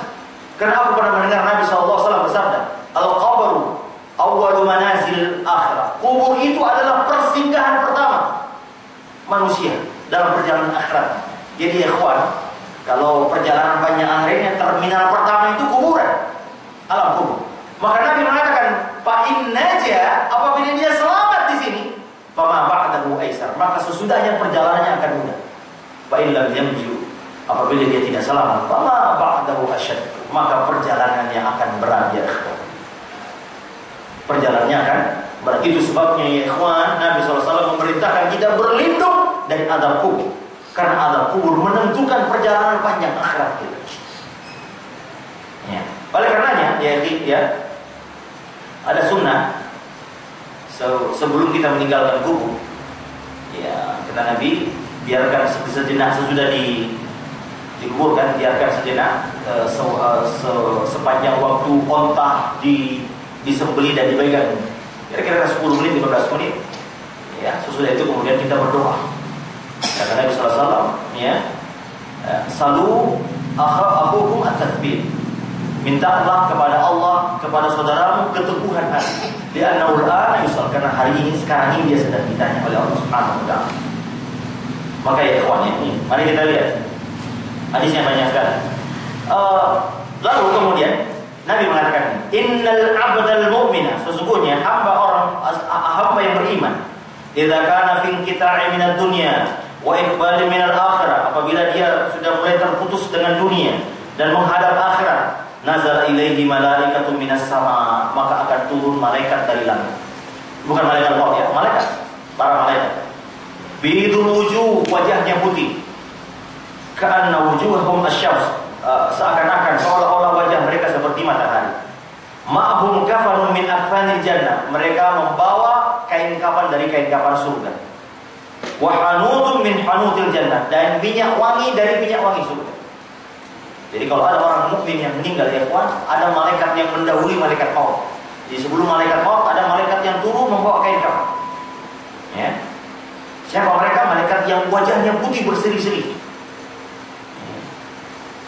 Karena aku pernah mendengar Nabi SAW bersabda, Al-qabru awwalu manazil akhirah. Kubur itu adalah persinggahan pertama manusia dalam perjalanan akhirat. Jadi ya ikhwan, kalau perjalanan banyak akhirnya, terminal pertama itu kuburan, alam kubur. Maka Nabi mengatakan, fa in naja, apabila dia selamat di sini, fa ma ba'dahu aisar, maka sesudahnya perjalanannya akan mudah. Fa in lam yamju, apabila dia tidak selamat, fa ma ba'dahu asyad, maka perjalanannya akan berat ya ikhwan. Perjalanannya akan berat. Itu sebabnya ya ikhwan, Nabi SAW memerintahkan kita berlindung dari azab kubur. Karena azab kubur menentukan perjalanan panjang akhirat kita. Ya. Oleh karenanya, ya, ada sunnah sebelum kita meninggalkan kubur. Ya, kata Nabi, biarkan sejenak sesudah dikuburkan, biarkan sejenak sepanjang waktu onta disembelih dan dibagikan. Kira-kira 10 menit, 15 menit. Ya, sesudah itu kemudian kita berdoa. Kata Nabi SAW, ya, salu akhukum at-tathbit. Mintalah kepada Allah, kepada saudaramu keteguhan hati. Li'annahu al-ana yusal, karena hari ini, sekarang ini dia sedang ditanya oleh Allah Subhanahu wa taala. Maka ya ikhwan, ini mari kita lihat. Hadisnya banyak sekali. Lalu kemudian Nabi mengatakan, innal 'abdal mu'mina, sesungguhnya hamba yang beriman, idza kana fi inqita'i minad dunya wa iqbali minal akhirah, apabila dia sudah mulai terputus dengan dunia dan menghadap akhirat, nazala ilaihi malaikatun minas sama, maka akan turun malaikat dari langit. Bukan malaikat maut ya, malaikat, para malaikat. Bidul wujuh, wajahnya putih. Ka'anna wujuhahum asyams, seakan-akan seolah-olah wajah mereka seperti matahari. Ma'hum kafanun min akfanil jannah, mereka membawa kain kafan dari kain kafan surga. Wa hanutun min hanutil jannah, dan minyak wangi dari minyak wangi surga. Jadi kalau ada orang mukmin yang meninggal ya ikhwan, ada malaikat yang mendahului malaikat maut. Jadi sebelum malaikat maut ada malaikat yang turun membawa kain kafan. Ya. Siapa mereka? Malaikat yang wajahnya putih berseri-seri.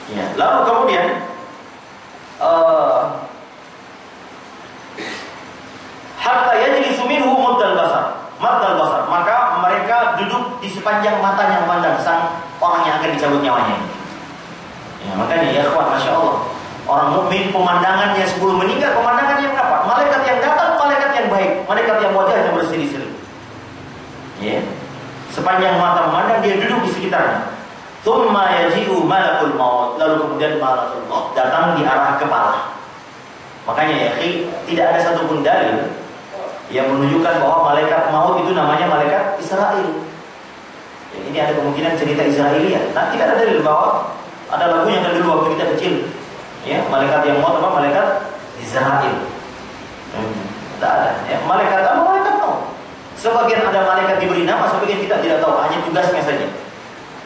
Ya. Lalu kemudian hatta yajlisu minhu maddal basar, maka mereka duduk di sepanjang matanya memandang sang orang yang akan dicabut nyawanya. Ya, makanya ya ikhwan, masya Allah, orang mukmin pemandangannya sebelum meninggal, pemandangan yang apa? Malaikat yang datang, malaikat yang baik, malaikat yang wajahnya berseri-seri. Ya. Sepanjang mata memandang, dia duduk di sekitarnya. Tsumma yaji'u malakul maut, lalu kemudian malakul maut datang di arah kepala. Makanya ya, tidak ada satupun dalil yang menunjukkan bahwa malaikat maut itu namanya malaikat Israel. Ya, ini ada kemungkinan cerita Israelia. Nah, tidak ada dalil bahwa ada lagunya kan dulu waktu kita kecil. Ya, malaikat yang maut apa? Malaikat Israel. Tidak ada. Ya, malaikat apa? Malaikat maut. Sebagian ada malaikat diberi nama, sebagian kita tidak tahu, hanya tugasnya saja.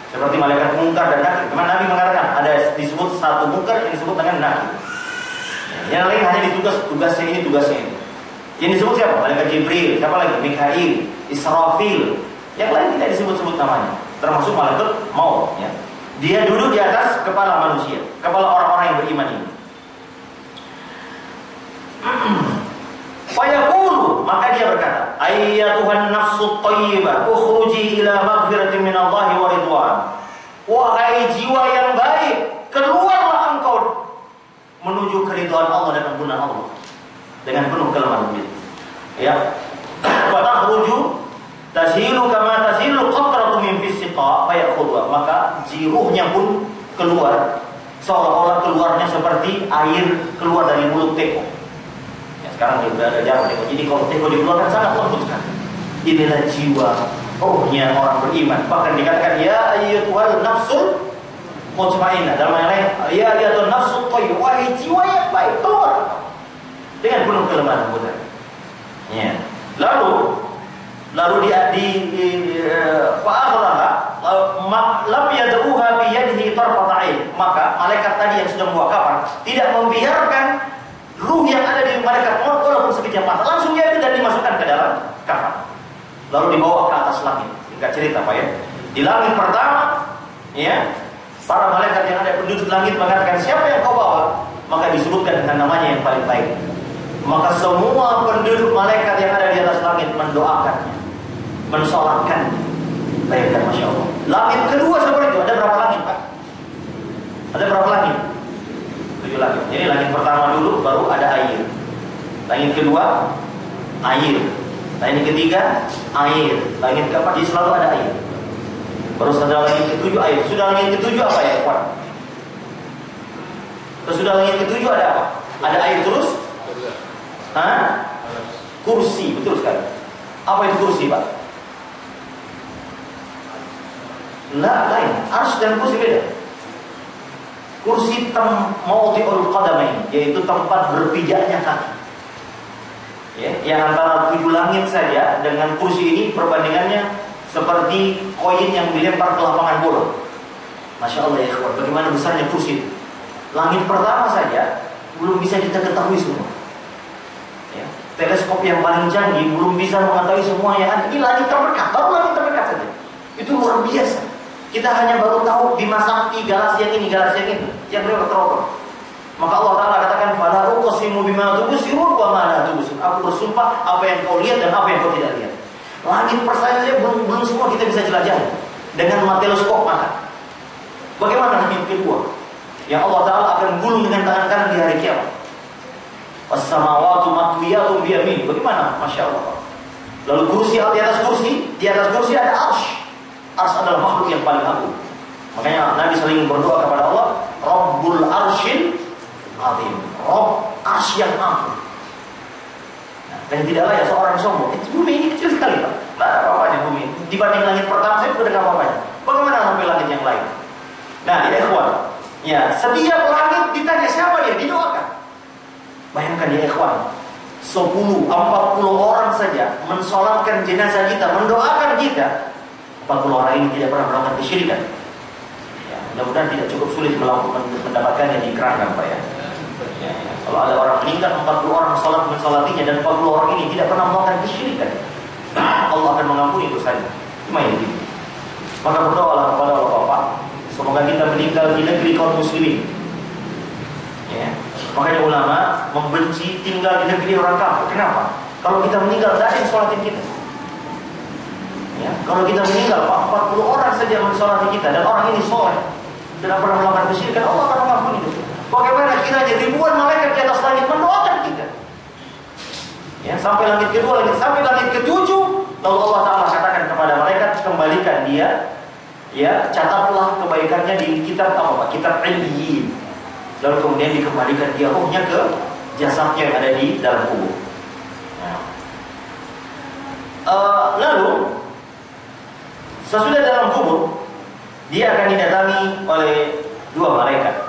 Seperti malaikat mungkar dan nakir. Memang Nabi mengatakan ada disebut satu mungkar yang disebut dengan nakir. Yang lain hanya tugasnya ini, tugasnya ini. Yang disebut siapa? Malaikat Jibril, siapa lagi? Mikail, Israfil. Yang lain tidak disebut-sebut namanya. Termasuk malaikat maut. Ya. Dia duduk di atas kepala manusia, kepala orang-orang yang beriman ini. Fayaqulu Maka dia berkata, ayyatuhan nafsu thayyibah, ukhruji ila maghfiratin minallahi wa ridwan. Wahai jiwa yang baik, keluarlah engkau menuju keridhaan Allah dan ampunan Allah dengan penuh kelemahan diri. Ya. Wa takhruju tashilu kama tashilu qatratu min fis siqa fa ya'khudha. Maka jiruhnya pun keluar seolah-olah keluarnya seperti air keluar dari mulut teko. Sekarang dia berada jauh teko. Jadi kalau teko dikeluarkan sangat lembut sekali. Inilah jiwa rohnya orang beriman. Bahkan dikatakan ya ayyatuhal nafsul mutmainnah. Dalam ayat lain ya ayyatuhal nafsul thayyibah. Wahai jiwa yang baik, keluar dengan penuh kelemahan lembut. Ya. Lalu dia fa'akhraha lam yad'uha bi yadihi tarfat 'ain. Maka malaikat tadi yang sudah membawa kafan tidak membiarkan ruh yang ada di malaikat maut walaupun sekejap mata, langsung dia dan dimasukkan ke dalam kafan. Lalu dibawa ke atas langit. Singkat cerita Pak ya. Di langit pertama, ya, para malaikat yang ada penduduk langit mengatakan, siapa yang kau bawa? Maka disebutkan dengan namanya yang paling baik. Maka semua penduduk malaikat yang ada di atas langit mendoakannya, mensolatkan. Bayangkan, Masya Allah. Langit kedua seperti itu. Ada berapa langit Pak? Ada berapa langit? 7 langit. Jadi langit pertama dulu baru ada air. Langit kedua air. Langit ketiga air. Langit keempat jadi selalu ada air. Baru saja langit ketujuh air. Sudah langit ketujuh apa ya Pak? Sudah langit ketujuh ada apa? Ada air terus? Hah? Kursi, betul sekali. Apa itu kursi Pak? Lain. Arsy dan kursi beda. Kursi mawdi'ul qadamain, yaitu tempat berpijaknya kaki. Ya, yang antara 7 langit saja dengan kursi ini perbandingannya seperti koin yang dilempar ke lapangan bola. Masya Allah ya ikhwan, bagaimana besarnya kursi. Langit pertama saja belum bisa kita ketahui semua. Ya, teleskop yang paling canggih belum bisa mengetahui semua yang ada. Ini langit terdekat, baru langit terdekat saja. Itu luar biasa. Kita hanya baru tahu Bima Sakti, galaksi yang ini, galaksi yang itu, yang lewat teropong. Maka Allah Ta'ala katakan, fala uqsimu bima tubsirun wa ma la tubsirun. Aku bersumpah apa yang kau lihat dan apa yang kau tidak lihat. Langit persaja belum semua kita bisa jelajahi dengan teleskop mata. Bagaimana langit kedua? Yang Allah Ta'ala akan gulung dengan tangan kanan di hari kiamat. Was-samawatu matwiyatun bi yamin. Bagaimana? Masya Allah. Lalu kursi di atas kursi ada arsy. Arsy adalah makhluk yang paling agung. Makanya Nabi sering berdoa kepada Allah, Rabbul Arsyil Azim. Rabb arsy yang agung. Nah, dan tidaklah ya seorang sombong. Bumi ini kecil sekali Pak. Tidak ada apa-apanya bumi. Dibanding langit pertama saya tidak ada apa-apanya. Bagaimana sampai langit yang lain? Nah, ya ikhwan. Ya, setiap langit ditanya siapa dia, didoakan. Bayangkan ya ikhwan, 40 orang saja mensolatkan jenazah kita, mendoakan kita. 40 orang ini tidak pernah melakukan kesyirikan. Ya, mudah-mudahan tidak cukup sulit mendapatkannya di kerangka Pak ya. Ya. Kalau ada orang meninggal, 40 orang mensolatinya dan 40 orang ini tidak pernah melakukan kesyirikan, Allah akan mengampuni dosanya. Cuma ini. Maka berdoalah kepada Allah Bapak, semoga kita meninggal di negeri kaum muslimin. Ya. Makanya ulama membenci tinggal di negeri orang kafir. Kenapa? Kalau kita meninggal, tidak ada yang sholatin kita. Ya. Kalau kita meninggal, 40 orang saja mensolati kita dan orang ini soleh, tidak pernah melakukan kesyirikan, Allah akan mengampuni itu. Bagaimana kiranya ribuan malaikat di atas langit mendoakan kita? Ya, sampai langit kedua, sampai langit ketujuh, lalu Allah Ta'ala katakan kepada malaikat, kembalikan dia, ya, catatlah kebaikannya di kitab apa Pak? Kitab Illiyin. Lalu kemudian dikembalikan dia rohnya ke jasadnya yang ada di dalam kubur. Lalu sesudah dalam kubur, dia akan didatangi oleh 2 malaikat.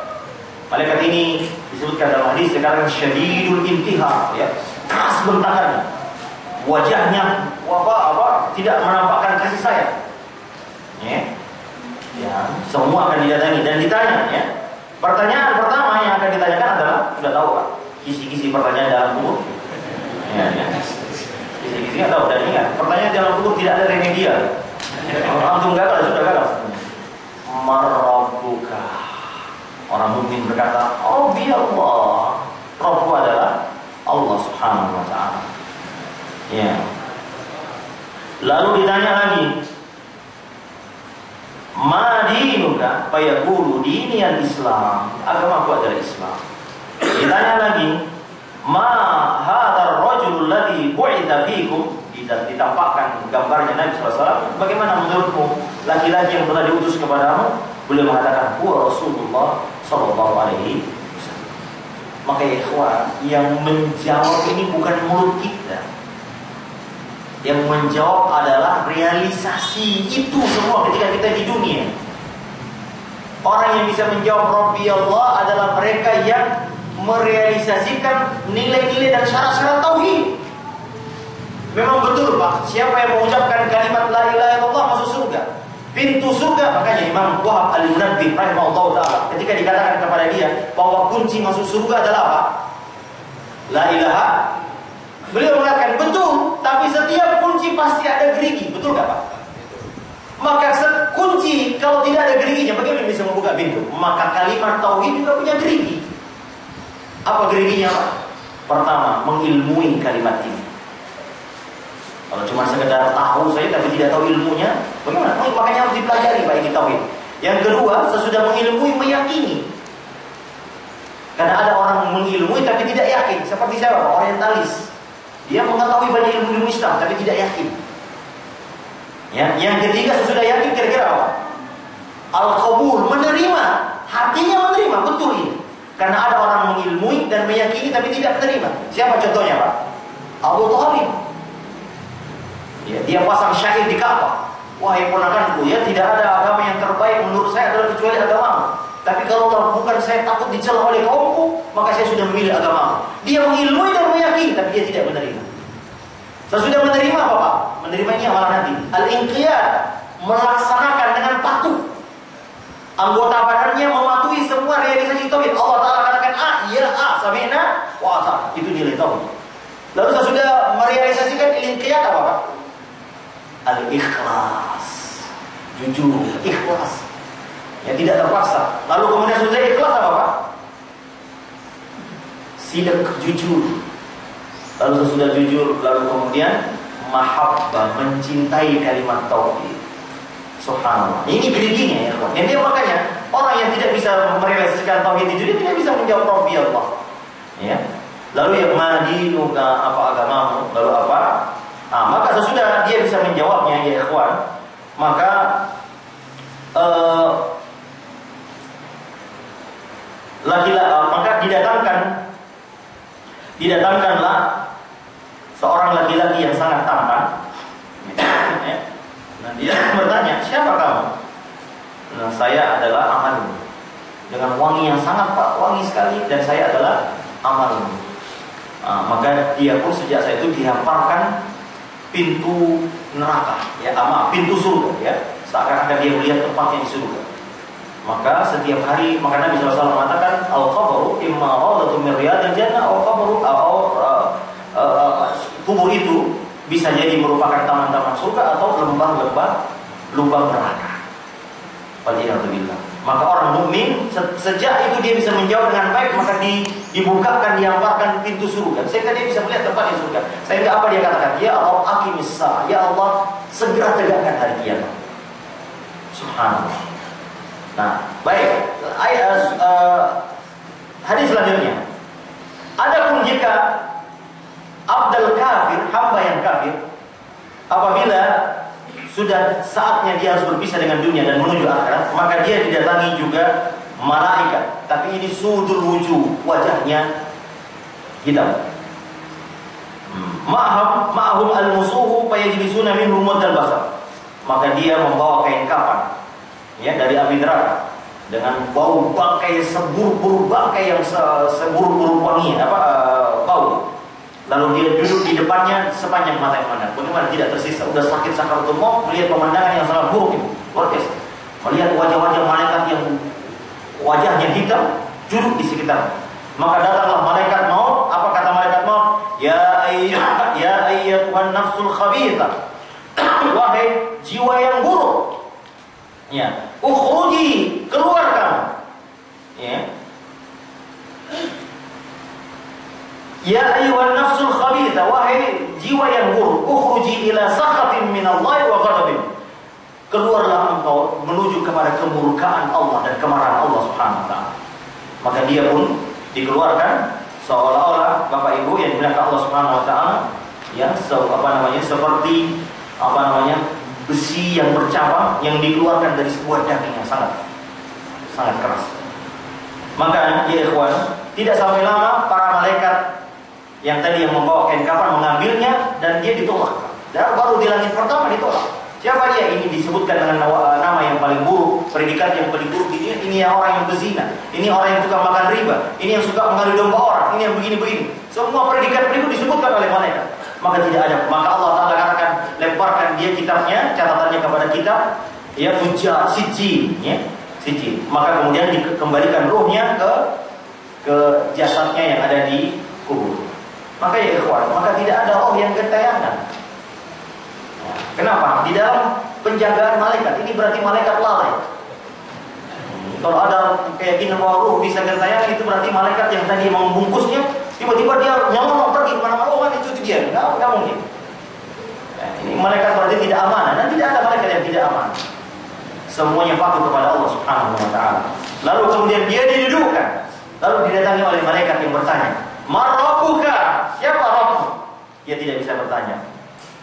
Malaikat ini disebutkan dalam hadis sekarang syadidul intihar, ya, keras bentakannya, wajahnya tidak menampakkan kasih sayang. Ya, semua akan didatangi dan ditanya. Ya, pertanyaan pertama yang akan ditanyakan adalah, sudah tahu Pak, kisi-kisi pertanyaan dalam kubur. Ya. Kisi-kisi nggak tahu dan ingat, pertanyaan dalam kubur tidak ada remedial. Langsung gagal, sudah gagal. Marabbuka. Orang mukmin berkata, Rabbi Allah. Rabbu adalah Allah Subhanahu wa ta'ala. Ya. Lalu ditanya lagi, ma dinuka? Fayaqulu dini al-Islam. Agamaku adalah Islam. Ditanya lagi, ma hadzal rajul alladhi bu'itha fikum? Ditampakkan gambarnya Nabi SAW. Bagaimana menurutmu laki-laki yang telah diutus kepadamu? Beliau mengatakan, huwa Rasulullah sallallahu alaihi wasallam. Maka ya ikhwan, yang menjawab ini bukan mulut kita. Yang menjawab adalah realisasi itu semua ketika kita di dunia. Orang yang bisa menjawab Rabbi Allah adalah mereka yang merealisasikan nilai-nilai dan syarat-syarat tauhid. Memang betul Pak, siapa yang mengucapkan kalimat la ilaha illallah masuk surga. Pintu surga, makanya Imam Wahab Al-Munabbih rahimahullah ta'ala ketika dikatakan kepada dia bahwa kunci masuk surga adalah apa? La ilaha. Beliau mengatakan betul, tapi setiap kunci pasti ada gerigi, betul gak Pak? Maka kunci kalau tidak ada geriginya, bagaimana bisa membuka pintu? Maka kalimat tauhid juga punya gerigi. Apa geriginya Pak? Pertama, mengilmui kalimat ini. Kalau cuma sekedar tahu saja tapi tidak tahu ilmunya, bagaimana? Makanya harus dipelajari Pak ini tauhid. Yang kedua, sesudah mengilmui, meyakini. Karena ada orang mengilmui tapi tidak yakin. Seperti siapa? Orientalis. Dia mengetahui banyak ilmu Islam tapi tidak yakin. Ya, yang ketiga sesudah yakin kira-kira apa? Al-qabul, menerima. Hatinya menerima, betul ini. Karena ada orang mengilmui dan meyakini tapi tidak menerima. Siapa contohnya Pak? Abu Thalib. Ya, dia pasang syahid di Ka'bah. Wahai ponakanku, ya tidak ada agama yang terbaik menurut saya adalah kecuali agamamu. Tapi kalau bukan saya takut dicela oleh kaumku, maka saya sudah memilih agamamu. Dia mengilmui dan meyakini, tapi dia tidak menerima. Sesudah menerima apa Pak? Menerimanya malah nanti al-inqiyad, melaksanakan dengan patuh. Anggota badannya mematuhi semua realisasi tauhid. Allah Ta'ala katakan A, ya A, sami'na wa ata'na. Itu nilai tauhid. Lalu sesudah merealisasikan al-inqiyad apa Pak? Al-ikhlas, jujur, ikhlas, ya tidak terpaksa. Lalu kemudian sudah ikhlas apa Pak? Sidak, jujur. Lalu sesudah jujur, lalu kemudian mahabbah, mencintai kalimat tauhid. Subhanallah. Ini geriginya ya kawan. Jadi makanya orang yang tidak bisa merealisasikan tauhid itu dia tidak bisa menjawab Rabbi Allah. Ya. Lalu yang madinuka, apa agamamu? Lalu apa? Maka sesudah dia bisa menjawabnya ya ikhwan, maka maka didatangkanlah seorang laki-laki yang sangat tampan. Nah, dia bertanya, siapa kamu? Nah, saya adalah amalmu. Dengan wangi yang sangat wangi sekali, dan saya adalah amalmu. Maka dia pun sejak saat itu dihamparkan pintu neraka, ya, pintu surga, ya, seakan-akan dia melihat tempatnya di surga. Maka setiap hari, maka Nabi SAW mengatakan, al-qabru imma rawdatun min riyadil jannah, kubur itu bisa jadi merupakan taman-taman surga atau lembah-lembah lubang neraka. Waliyadzubillah. Maka orang mukmin sejak itu dia bisa menjawab dengan baik, maka dibukakan, dihamparkan pintu surga, sehingga dia bisa melihat tempat di surga. Sehingga apa dia katakan? Ya Allah, aqimis sa'a, ya Allah, segera tegakkan hari kiamat. Subhanallah. Nah, baik. Hadis selanjutnya. Adapun jika abdal kafir, hamba yang kafir, apabila sudah saatnya dia harus berpisah dengan dunia dan menuju akhirat, maka dia didatangi juga malaikat. Tapi ini sudul wujuh, wajahnya hitam. Ma'hum al-musuhu fayajlisuna minhum muddal basar. Maka dia membawa kain kafan, ya, dari api neraka dengan bau bangkai, seburu-buru bangkai yang seburu-buru wangi, bau. Lalu dia duduk di depannya sepanjang mata yang memandang. Bagaimana tidak tersisa? Udah sakit sakaratul maut, melihat pemandangan yang sangat buruk itu. Luar biasa. Melihat wajah-wajah malaikat yang wajahnya hitam duduk di sekitar. Maka datanglah malaikat maut. Apa kata malaikat maut? Ya ayyatuhan nafsul khabithah. Wahai jiwa yang buruk. Ya, ukhruji, keluar kamu. Ya. Ya ayyuhan nafsul khabithah, wahai jiwa yang buruk, ukhruji ila sakhatin minallahi wa ghadabin. Keluarlah engkau menuju kepada kemurkaan Allah dan kemarahan Allah Subhanahu wa taala. Maka dia pun dikeluarkan seolah-olah Bapak Ibu yang dimuliakan Allah Subhanahu wa taala, ya, seperti besi yang bercabang yang dikeluarkan dari sebuah daging yang sangat keras. Maka ya ikhwan, tidak sampai lama para malaikat yang tadi yang membawa kain kafan mengambilnya dan dia ditolak. Dan baru di langit pertama ditolak. Siapa dia? Ini disebutkan dengan nama yang paling buruk, predikat yang paling buruk. Ini orang yang berzina, ini orang yang suka makan riba, ini yang suka mengadu domba orang, ini yang begini-begini. Semua predikat berikut disebutkan oleh malaikat. Maka tidak ada. Maka Allah Ta'ala katakan, lemparkan dia kitabnya, catatannya kepada kitab, ya, Fujjar, Sijjin, ya, Sijjin. Maka kemudian dikembalikan ruhnya ke jasadnya yang ada di kubur. Maka ya ikhwan, maka tidak ada roh yang gentayangan. Kenapa? Di dalam penjagaan malaikat. Ini berarti malaikat lalai. Kalau ada keyakinan bahwa ruh bisa gentayangan, itu berarti malaikat yang tadi membungkusnya tiba-tiba dia nyelonong pergi kemana-mana. Oh kan itu dia, nggak mungkin. Ini malaikat berarti tidak amanah, dan tidak ada malaikat yang tidak amanah. Semuanya patuh kepada Allah Subhanahu wa taala. Lalu kemudian dia didudukkan. Lalu didatangi oleh malaikat yang bertanya, "Man rabbuka?" Siapa Rabbmu? Dia tidak bisa bertanya.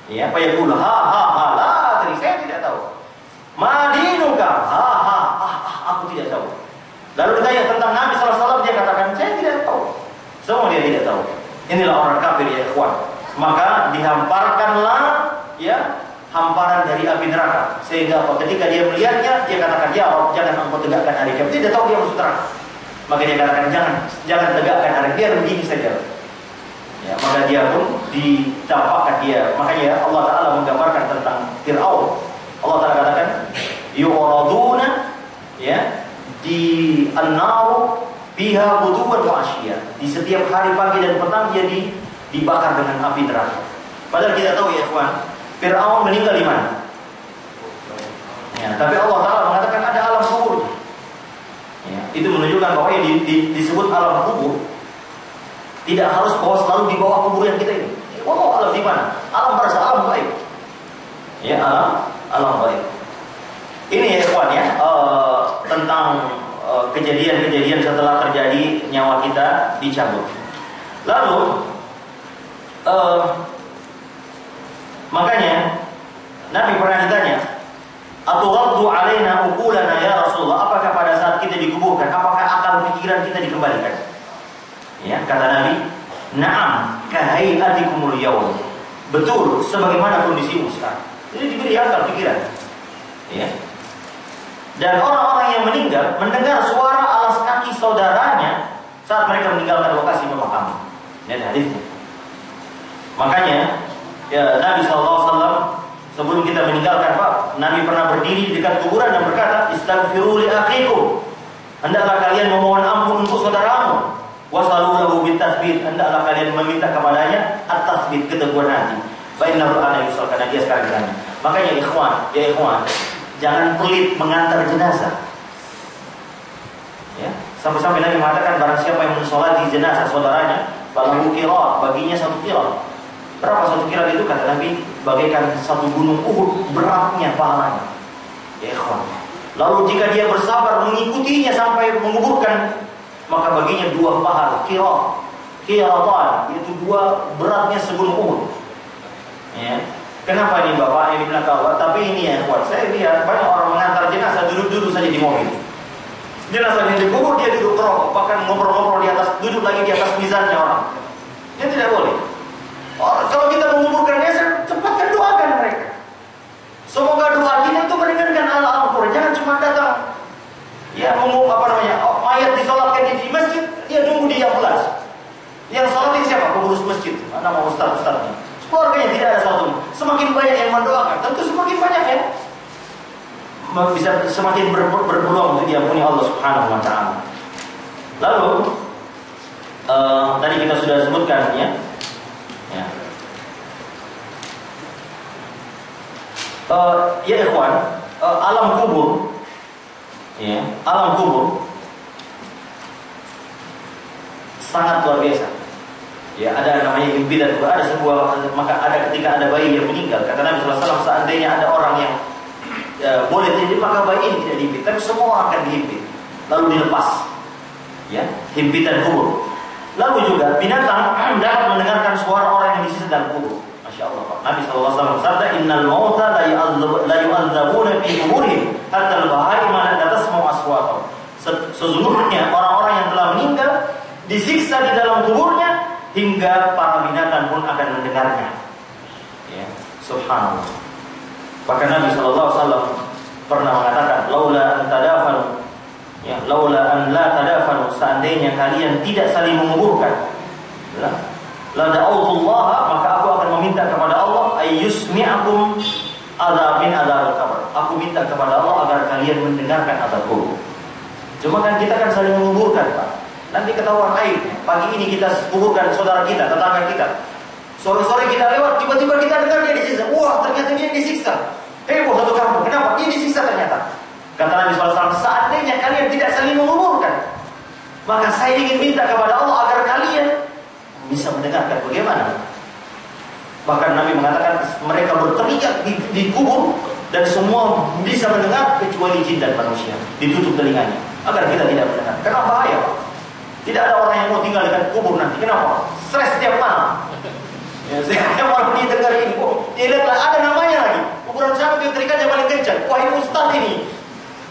Ya, apa ya pula? La, tadi saya tidak tahu. Madinuka? Aku tidak tahu. Lalu ditanya tentang Nabi SAW, dia katakan, saya tidak tahu. Semua dia tidak tahu. Inilah orang kafir ya ikhwan. Maka dihamparkanlah, ya, hamparan dari api neraka. Sehingga ketika dia melihatnya, dia katakan, ya Allah, jangan engkau tegakkan hari kiamat. Dia tidak tahu dia masuk neraka. Maka dia katakan, jangan tegakkan hari, biar begini saja. Ya, maka dia pun didampakkan dia. Makanya Allah Ta'ala menggambarkan tentang Fir'aun. Allah Ta'ala katakan, yu'raduna, ya, di an-naru biha buduwan wa asyia. Di setiap hari pagi dan petang dia dibakar dengan api neraka. Padahal kita tahu ya ikhwan, Fir'aun meninggal di mana? Ya, tapi Allah Ta'ala mengatakan ada alam kubur. Ya, itu menunjukkan bahwa yang disebut alam kubur tidak harus bahwa selalu di bawah kuburan kita ini. Oh, alam di mana? Alam merasa alam baik. Ya, alam baik. Ini ya ikhwan ya, tentang kejadian-kejadian setelah terjadi nyawa kita dicabut. Lalu makanya Nabi pernah ditanya, "Aturaddu alaina uqulana ya Rasulullah?" Apakah pada saat kita dikuburkan, apakah akal pikiran kita dikembalikan? Ya, kata Nabi, "Na'am, kahayatikumul yaum." Betul, sebagaimana kondisimu sekarang. Jadi diberi akal pikiran. Ya. Dan orang-orang yang meninggal mendengar suara alas kaki saudaranya saat mereka meninggalkan lokasi pemakaman. Ini hadisnya. Makanya, ya, Nabi SAW sebelum kita meninggalkan, Pak, Nabi pernah berdiri di dekat kuburan dan berkata, "Istaghfiru li akhikum." Hendaklah kalian memohon ampun untuk saudaramu. Wasalu lahu bitasbih, hendaklah kalian meminta kepadanya at-tasbih, keteguhan hati. Fa innahu ana yusal, karena dia sekarang ditanya. Makanya ya ikhwan, jangan pelit mengantar jenazah. Ya, sampai-sampai Nabi mengatakan barang siapa yang mensolati jenazah saudaranya, balahu qirat, baginya satu qirat. Berapa satu qirat itu? Kata Nabi, bagaikan satu gunung Uhud beratnya pahalanya. Ya ikhwan. Lalu jika dia bersabar mengikutinya sampai menguburkan, maka baginya 2 pahala qiratan, yaitu 2 beratnya segunung Uhud. Ya. Kenapa ini Bapak ini bilang Allah? Tapi ini ya ikhwan, saya lihat banyak orang mengantar jenazah duduk-duduk saja di mobil. Jenazah yang dikubur dia duduk rokok, bahkan ngobrol-ngobrol di atas, duduk lagi di atas mizannya orang. Ini tidak boleh. Kalau kita menguburkannya, cepatkan doakan mereka. Semoga doa kita itu meringankan Al-Qur'an. Jangan cuma datang, ya, mayat disolatkan di masjid, dia nunggu di yang belas. Yang sholat ini siapa? Pengurus masjid, nama ustaz-ustaznya. Keluarganya tidak ada satu. Semakin banyak yang mendoakan, tentu semakin banyak ya bisa semakin berpeluang untuk diampuni Allah Subhanahu wa taala. Lalu tadi kita sudah sebutkan ya. Ya ikhwan, alam kubur, ya, alam kubur sangat luar biasa. Ya, ada namanya himpitan. Maka ada ketika ada bayi yang meninggal. Kata Nabi SAW, seandainya ada orang yang boleh jadi, maka bayi ini tidak dihimpit. Tapi semua orang akan dihimpit, lalu dilepas. Ya, himpitan kubur. Lalu juga binatang dapat mendengarkan suara orang yang disisa dalam kubur. Masya Allah. Nabi SAW bersabda, Innal mauta la yu'adzabuna fi kuburihim hatta al-bahaima la tasma'u aswatahum. Sesungguhnya orang-orang yang telah meninggal disiksa di dalam kuburnya hingga para binatang pun akan mendengarnya. Ya, subhanallah. Bahkan Nabi SAW pernah mengatakan, laula an tadafanu, ya, laula an la tadafanu, seandainya kalian tidak saling menguburkan, la da'autullaha, maka aku akan meminta kepada Allah ayyusmi'akum adzabin adzabul qabr. Aku minta kepada Allah agar kalian mendengarkan azab kubur. Cuma kan kita kan saling menguburkan, Pak. Nanti ketahuan aib. Pagi ini kita kuburkan saudara kita, tetangga kita. Sore-sore kita lewat, tiba-tiba kita dengar dia disiksa. Wah, ternyata dia disiksa. Heboh satu kampung. Kenapa? Dia disiksa ternyata. Kata Nabi SAW, seandainya kalian tidak saling menguburkan, maka saya ingin minta kepada Allah agar kalian bisa mendengarkan bagaimana. Bahkan Nabi mengatakan mereka berteriak di kubur dan semua bisa mendengar kecuali jin dan manusia. Ditutup telinganya agar kita tidak mendengar. Kenapa bahaya, Pak? Tidak ada orang yang mau tinggal dekat kubur nanti. Kenapa? Stres setiap malam. Ya, setiap malam dia dengar ini. Oh, dia lihatlah ada namanya lagi. Kuburan siapa yang terikannya paling kencang? Wah, ini ustaz ini.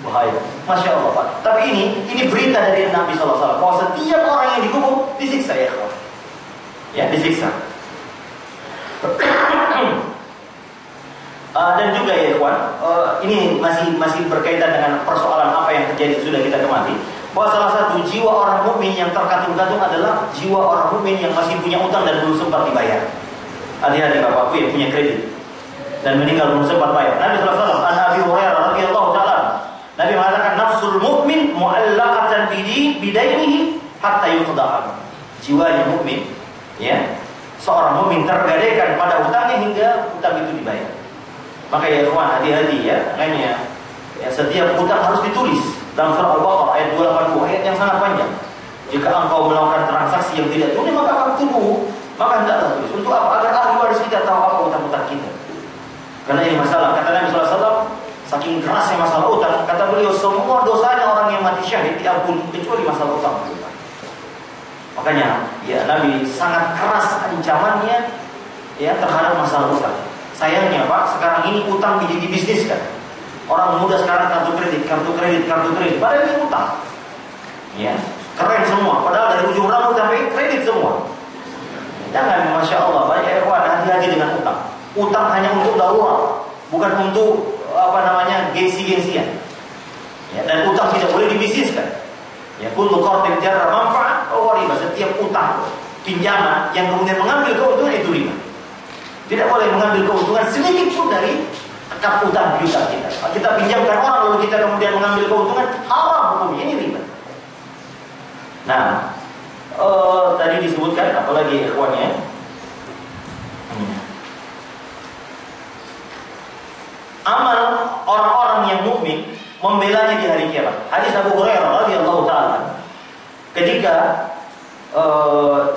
Bahaya. Masya Allah, Pak. Tapi ini berita dari Nabi SAW bahwa setiap orang yang dikubur disiksa, ya kawan. Ya, disiksa. Dan juga ya kawan, ini masih berkaitan dengan persoalan apa yang terjadi sudah kita kemati. Bahwa salah satu jiwa orang mukmin yang terkatung-katung adalah jiwa orang mukmin yang masih punya utang dan belum sempat dibayar. Hati-hati bapakku yang punya kredit dan meninggal belum sempat bayar. Nabi SAW, an Abi Hurairah radhiyallahu ta'ala, Nabi mengatakan nafsul mukmin mu'allaqatan bidainihi hatta yuqda'a. Jiwanya mukmin, ya, seorang mukmin tergadaikan pada utangnya hingga utang itu dibayar. Maka ya ikhwan, hati-hati ya, makanya ya, setiap utang harus ditulis. Dalam surah Al-Baqarah ayat 280, ayat yang sangat panjang. Jika engkau melakukan transaksi yang tidak tulis, maka akan tubuh. Maka hendaklah tulis. Untuk apa? Agar ahli waris kita tahu apa utang-utang kita. Karena ini masalah. Kata Nabi SAW, saking kerasnya masalah utang, kata beliau, semua dosanya orang yang mati syahid diampuni kecuali masalah utang. Makanya, ya Nabi sangat keras ancamannya ya terhadap masalah utang. Sayangnya Pak, sekarang ini utang menjadi bisnis kan. Orang muda sekarang kartu kredit. Padahal ini utang. Ya, keren semua. Padahal dari ujung rambut sampai kredit semua. Jangan, masya Allah, banyak ikhwan, hati-hati dengan utang. Utang hanya untuk darurat, bukan untuk gengsi-gengsian. Ya, dan utang tidak boleh dibisniskan. Ya, kullu qardin jarra manfa'a wa riba. Setiap utang, pinjaman yang kemudian mengambil keuntungan itu riba. Tidak boleh mengambil keuntungan sedikit pun dari akad utang piutang kita. Kita pinjamkan orang lalu kita kemudian mengambil keuntungan, haram hukumnya, ini riba. Nah, tadi disebutkan apalagi ikhwannya, amal orang-orang yang mukmin membelanya di hari kiamat. Hadis Abu Hurairah radhiyallahu taala, ketika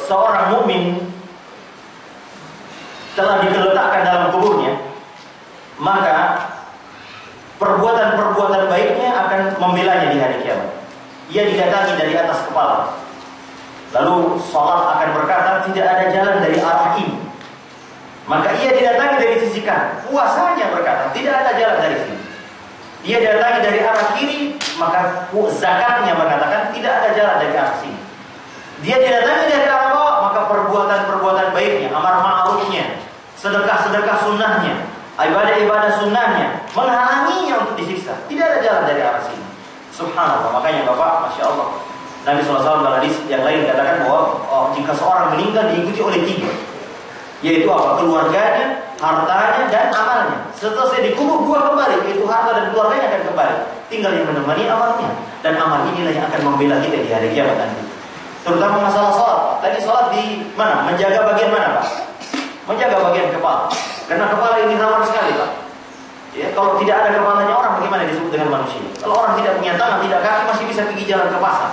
seorang mukmin telah digeletakkan dalam kuburnya, maka perbuatan-perbuatan baiknya akan membelanya di hari kiamat. Ia didatangi dari atas kepala. Lalu sholat akan berkata, tidak ada jalan dari arah ini. Maka ia didatangi dari sisi kanan. Puasanya berkata, tidak ada jalan dari sini. Dia datangi dari arah kiri, maka zakatnya mengatakan tidak ada jalan dari arah sini. Dia didatangi dari arah bawah, maka perbuatan-perbuatan baiknya, amar ma'rufnya, sedekah-sedekah sunnahnya, ibadah-ibadah sunnahnya menghalanginya untuk disiksa. Tidak ada jalan dari arah sini. Subhanallah. Makanya Bapak, Masya Allah, Nabi SAW dalam hadis yang lain katakan bahwa jika seorang meninggal diikuti oleh 3, yaitu apa? Keluarganya, hartanya, dan amalnya. Setelah saya dikubur, 2 kembali, yaitu harta dan keluarganya akan kembali. Tinggal yang menemani amalnya. Dan amal inilah yang akan membela kita di hari kiamat nanti. Terutama masalah sholat. Tadi sholat di mana? Menjaga bagian mana, Pak? Menjaga bagian kepala. Karena kepala ini rawan sekali, Pak. Ya, kalau tidak ada kepalanya orang, bagaimana disebut dengan manusia? Kalau orang tidak punya tangan, tidak kaki, masih bisa pergi jalan ke pasar.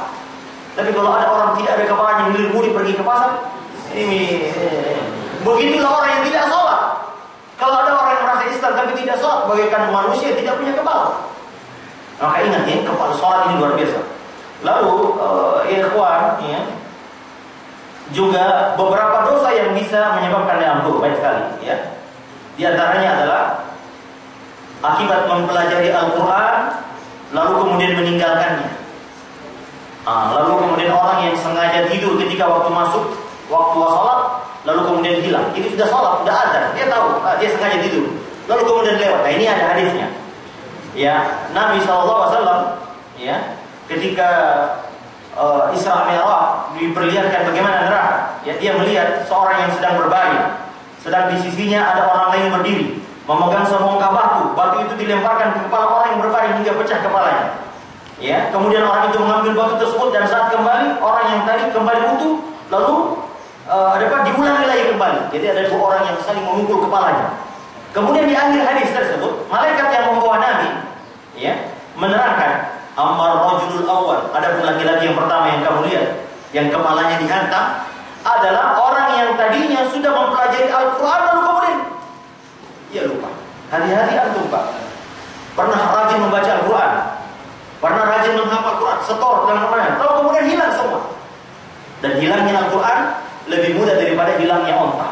Tapi kalau ada orang tidak ada kepalanya, milir-mulir pergi ke pasar, Ini begitulah orang yang tidak sholat. Kalau ada orang yang merasa Islam tapi tidak sholat, bagaikan manusia yang tidak punya kepala. Maka ingat ya, kepala sholat ini luar biasa. Lalu ikhwan ya, juga beberapa dosa yang bisa menyebabkan ampuh banyak sekali ya. Di antaranya adalah akibat mempelajari Al-Quran lalu kemudian meninggalkannya. Lalu kemudian orang yang sengaja tidur ketika waktu masuk waktu sholat lalu kemudian hilang. Ini sudah sholat, sudah azan, dia tahu, dia sengaja tidur lalu kemudian lewat. Nah ini ada hadisnya ya. Nabi SAW ya, ketika Isra Mi'raj diperlihatkan bagaimana neraka ya, dia melihat seorang yang sedang berbaring, sedang di sisinya ada orang lain berdiri memegang semongkah batu itu dilemparkan ke kepala orang yang berbaring hingga pecah kepalanya ya. Kemudian orang itu mengambil batu tersebut dan saat kembali orang yang tadi kembali utuh, lalu diulangi lagi kembali. Jadi ada dua orang yang saling memukul kepalanya. Kemudian di akhir hadis tersebut malaikat yang membawa Nabi ya menerangkan, Ammar rajulul awal, adapun laki-laki yang pertama yang kamu lihat yang kepalanya dihantam adalah orang yang tadinya sudah mempelajari Al-Quran lalu kemudian ya lupa. Hati-hati antum Pak, pernah rajin membaca Al-Quran, pernah rajin menghafal Quran, setor dan lain-lain, lalu kemudian hilang semua. Dan hilangnya Al-Quran lebih mudah daripada hilangnya onta.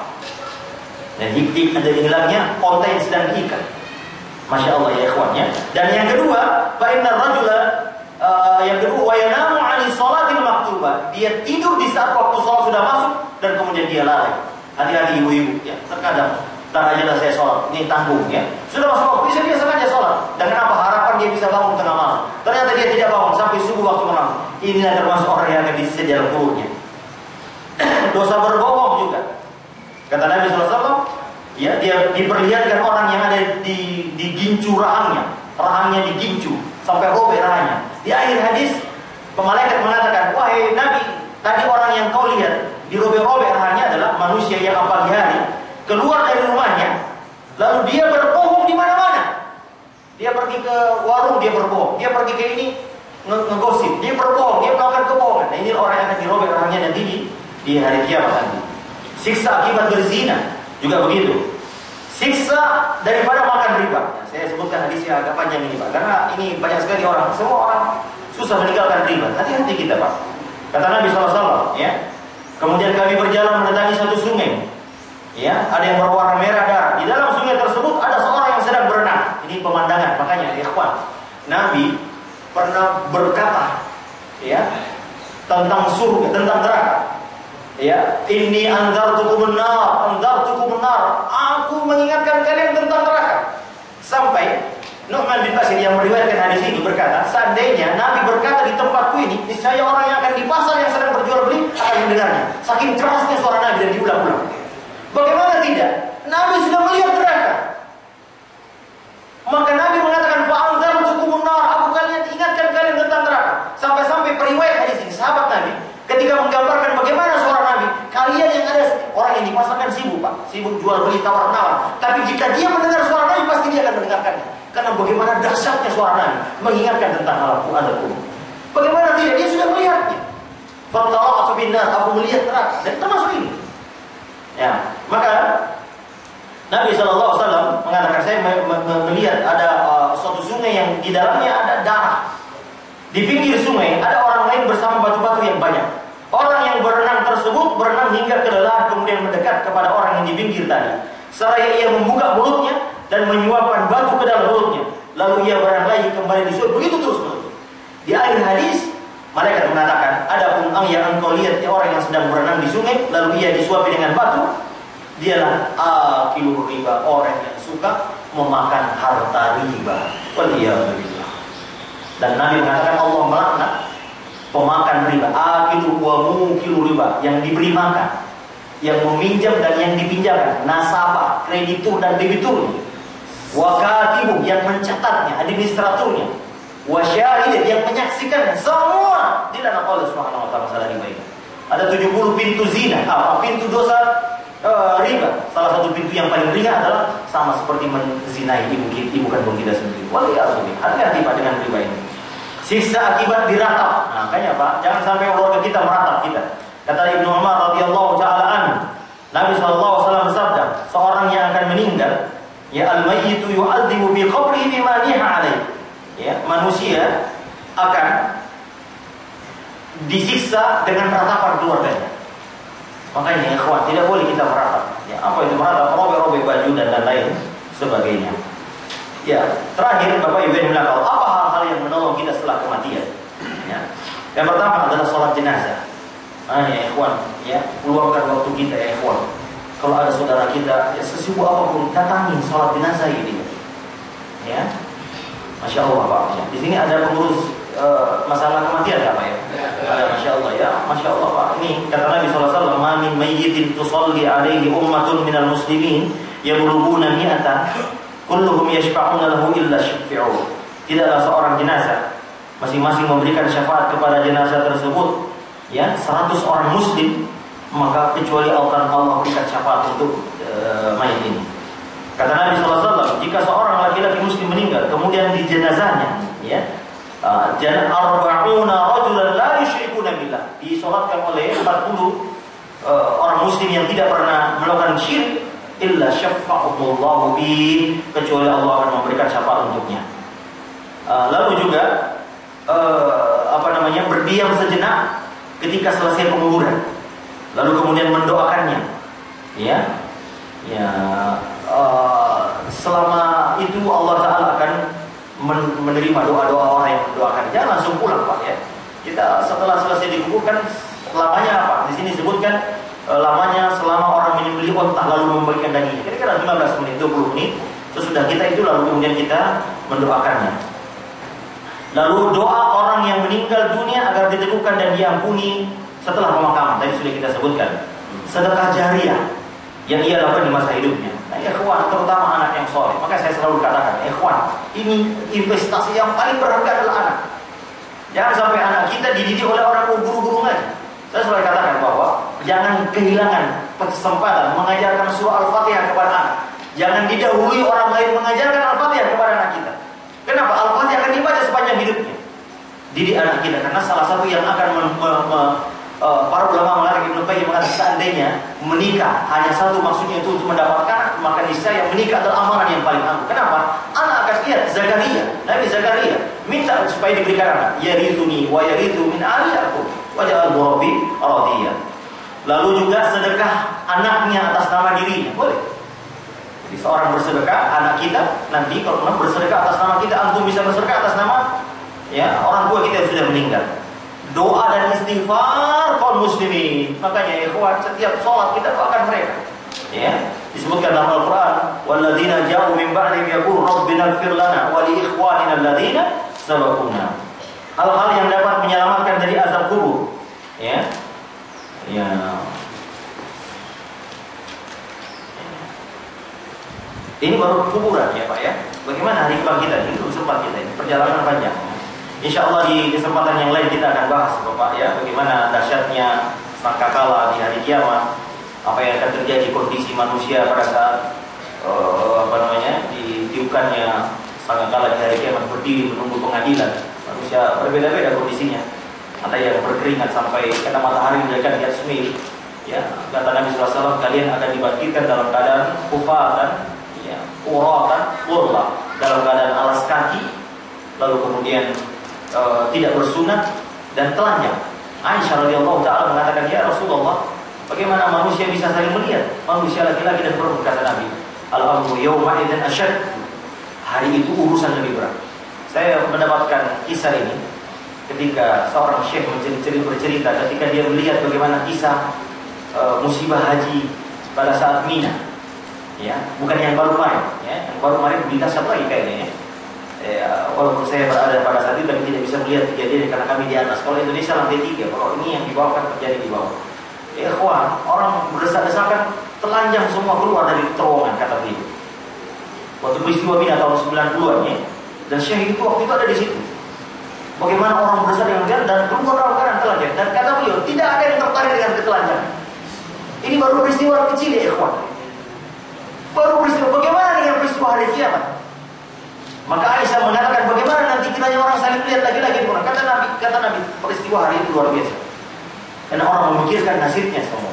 Dan hilangnya onta yang sedang diikat. Masya Allah ya ikhwannya. Dan yang kedua, fa'inna rajula yang kedua wa yanamu 'ani sholatil maktubah. Dia tidur di saat waktu sholat sudah masuk dan kemudian dia lalai. Hati-hati ibu-ibu ya. Terkadang tak aja lah saya sholat, ini tanggung ya. Sudah masuk waktu dia sengaja sholat. Dengan apa harapan dia bisa bangun tengah malam? Ternyata dia tidak bangun sampai subuh waktu malam. Inilah termasuk orang yang akan disisir dalam kuburnya. Dosa berbohong juga. Kata Nabi SAW, ya, dia diperlihatkan orang yang ada di gincu rahangnya digincu sampai robek rahangnya. Di akhir hadis, malaikat mengatakan, wahai Nabi, tadi orang yang kau lihat dirobek-robek rahangnya adalah manusia yang pagi hari keluar dari rumahnya, lalu dia berbohong di mana-mana. Dia pergi ke warung, dia berbohong. Dia pergi ke ini ngegosip, dia berbohong, dia melakukan kebohongan. Nah, ini orang yang akan dirobek rahangnya nanti di hari kiamat nanti. Siksa akibat berzina juga begitu. Siksa daripada makan riba. Ya, saya sebutkan hadisnya agak panjang ini Pak, karena ini banyak sekali semua orang susah meninggalkan riba. Hati-hati kita Pak. Kata Nabi SAW ya. Kemudian kami berjalan mendatangi satu sungai. Ya, ada yang berwarna merah darah. Di dalam sungai tersebut ada seorang yang sedang berenang. Ini pemandangan, makanya ikhwan, Nabi pernah berkata ya tentang surga, tentang neraka. Ya, inni anzartukum an-nar. Aku mengingatkan kalian tentang neraka. Sampai Nu'man bin Bashir yang meriwayatkan hadis ini berkata, seandainya Nabi berkata di tempatku ini, niscaya orang yang akan di pasar yang sedang berjual beli akan mendengarnya. Saking kerasnya suara Nabi dan diulang-ulang. Bagaimana tidak? Nabi sudah melihat neraka. Maka Nabi mengatakan, fa'anzartukum an-nar. Aku ingatkan kalian tentang neraka. Sampai-sampai periwayat hadis ini, sahabat Nabi ketika menggambarkan bagaimana suara Nabi, kalian yang ada orang yang di pasar kan sibuk Pak, sibuk jual beli tawar-menawar. Tapi jika dia mendengar suara Nabi, pasti dia akan mendengarkannya. Karena bagaimana dahsyatnya suara Nabi mengingatkan tentang al-Quran. Bagaimana tidak? Dia sudah melihatnya. Fattala'tu bin-nar, aku melihat neraka. Dan termasuk ini. Ya, maka Nabi SAW mengatakan, saya melihat ada suatu sungai yang di dalamnya ada darah. Di pinggir sungai ada orang lain bersama batu-batu yang banyak. Orang yang berenang tersebut berenang hingga kelelahan kemudian mendekat kepada orang yang di pinggir tadi. Seraya ia membuka mulutnya dan menyuapkan batu ke dalam mulutnya. Lalu ia berenang lagi kembali di surga. Begitu terus menerus. Di akhir hadis malaikat mengatakan, adapun yang engkau lihat orang yang sedang berenang di sungai lalu ia disuapi dengan batu, dialah akilur riba, orang yang suka memakan harta riba. Waliyahulillah. Dan Nabi mengatakan Allah melaknat pemakan riba, akilu wa mukilu riba, yang diberi makan, yang meminjam dan yang dipinjamkan, nasabah, kreditur dan debiturnya, wa katibu yang mencatatnya, administraturnya, wa syahid yang menyaksikannya, semua dilaknat Allah Subhanahu wa taala masalah riba ini. Ada 70 pintu zina, pintu dosa riba. Salah satu pintu yang paling ringan adalah sama seperti menzinai ibu kandung kita sendiri. Waliyahulillah. Hati-hati Pak dengan riba ini. Siksa akibat diratap. Nah, makanya Pak, jangan sampai keluarga kita meratap kita. Kata Ibnu Umar radhiyallahu taala anhu, yu'adzibu bi qabrihi bima niha alaihi. Ya, manusia akan disiksa dengan ratapan keluarganya. Makanya ikhwan, tidak boleh kita meratap. Ya, apa itu meratap? Robek-robek baju dan lain sebagainya. Ya, terakhir Bapak Ibu yang bilang, apa hal-hal yang menolong kita setelah kematian? Ya. Yang pertama adalah sholat jenazah. Ya ikhwan, ya, luangkan waktu kita ya ikhwan. Kalau ada saudara kita, ya sesibuk apapun, datangi sholat jenazah ini. Ya, Masya Allah Pak. Ya. Di sini ada pengurus masalah kematian ya Pak ya? Ada, Masya Allah ya, Masya Allah Pak. Ini kata Nabi SAW, "Ma min mayyitin tusalli alaihi ummatun minal muslimin yabluguna mi'atan kulluhum yashfa'una lahu illa syafi'u." Tidaklah seorang jenazah masing-masing memberikan syafaat kepada jenazah tersebut, ya, 100 orang muslim, maka kecuali Allah berikan syafaat untuk mayit ini. Kata Nabi SAW, jika seorang laki-laki muslim meninggal, kemudian di jenazahnya, ya, arba'una rajulan la yusyrikuna billah, disolatkan oleh 40 orang muslim yang tidak pernah melakukan syirik, illa syafa'ahullahu bi, kecuali Allah akan memberikan syafaat untuknya. Lalu juga berdiam sejenak ketika selesai penguburan, lalu kemudian mendoakannya, ya, selama itu Allah Ta'ala akan menerima doa-doa orang yang mendoakan. Jangan langsung pulang Pak ya. Kita setelah selesai dikuburkan, lamanya apa? Di sini disebutkan lamanya selama orang menyembelih unta lalu membagikan dagingnya. Kira-kira 15 menit, 20 menit. Sesudah kita itu lalu kemudian kita mendoakannya. Lalu doa orang yang meninggal dunia agar diteguhkan dan diampuni setelah pemakaman. Tadi sudah kita sebutkan. Sedekah jariah yang ia lakukan di masa hidupnya. Nah, ikhwan, terutama anak yang soleh. Maka saya selalu katakan, ikhwan, ini investasi yang paling berharga adalah anak. Jangan sampai anak kita dididik oleh orang guru-guru ngaji. Saya selalu katakan bahwa jangan kehilangan kesempatan mengajarkan surah Al-Fatihah kepada anak. Jangan didahului orang lain mengajarkan Al-Fatihah kepada anak kita. Kenapa? Al-Fatihah akan dibaca sepanjang hidupnya. Didik anak kita, karena salah satu yang akan para ulama mengatakan, Ibnu Qayyim mengatakan, seandainya menikah hanya satu maksudnya itu untuk mendapatkan, maka niscaya menikah adalah amalan yang paling agung. Kenapa? Anak akan lihat Zakaria, Nabi Zakaria minta supaya diberikan anak. Yarithuni wa yarithu min ali Yaqub waj'alhu rabbi radiyya. Lalu juga sedekah anaknya atas nama dirinya, boleh. Jadi seorang bersedekah, anak kita nanti kalau bersedekah atas nama kita, antum bisa bersedekah atas nama ya orang tua kita yang sudah meninggal. Doa dan istighfar kaum muslimin. Makanya ikhwan, setiap sholat kita doakan mereka. Ya, disebutkan dalam Al-Qur'an, walladzina ja'u min ba'dihim yaqulu rabbina ighfir lana wa li ikhwanina alladzina sabaquna. Hal-hal yang dapat menyelamatkan dari azab kubur. Ya. Ya. Ini baru kuburan ya Pak ya. Bagaimana hari kebangkitan? Ini belum sempat kita ini, perjalanan panjang. Insya Allah di kesempatan yang lain kita akan bahas Bapak ya, bagaimana dahsyatnya sangkakala di hari kiamat, apa yang akan terjadi kondisi manusia pada saat ditiupkannya sangkakala di hari kiamat, berdiri menunggu pengadilan. Manusia berbeda-beda kondisinya. Ada yang berkeringat sampai kena matahari menjadikan di atas mil. Ya, kata Nabi SAW, kalian akan dibangkitkan dalam keadaan kufatan, ya, uratan, urla, dalam keadaan alas kaki, lalu kemudian tidak bersunat dan telanjang. Aisyah radhiyallahu taala mengatakan, ya Rasulullah, bagaimana manusia bisa saling melihat? Manusia laki-laki dan perempuan, kata Nabi. Al-amru yawma idzin asyad. Hari itu urusan lebih berat. Saya mendapatkan kisah ini ketika seorang syekh bercerita ketika dia melihat bagaimana kisah musibah haji pada saat Mina. Ya, bukan yang baru kemarin, ya. Yang baru kemarin berita satu lagi kayaknya ya. Walaupun saya berada pada saat itu tapi tidak bisa melihat kejadian karena kami di atas. Kalau Indonesia lantai 3, kalau ini yang di bawah kan terjadi di bawah. Ikhwan, orang berdesak-desakan, telanjang semua keluar dari terowongan, kata beliau. Waktu peristiwa Mina tahun 90-an ya. Dan syekh itu waktu itu ada di situ. Bagaimana orang berdesak yang lihat dan keluar dalam keadaan telanjang. Dan kata beliau, tidak ada yang tertarik dengan ketelanjangan. Ini baru peristiwa kecil ya ikhwan. Baru peristiwa, bagaimana dengan peristiwa hari kiamat? Maka Aisyah mengatakan, bagaimana nanti kiranya orang saling melihat lagi-lagi. Kata Nabi, peristiwa hari itu luar biasa. Karena orang memikirkan nasibnya semua.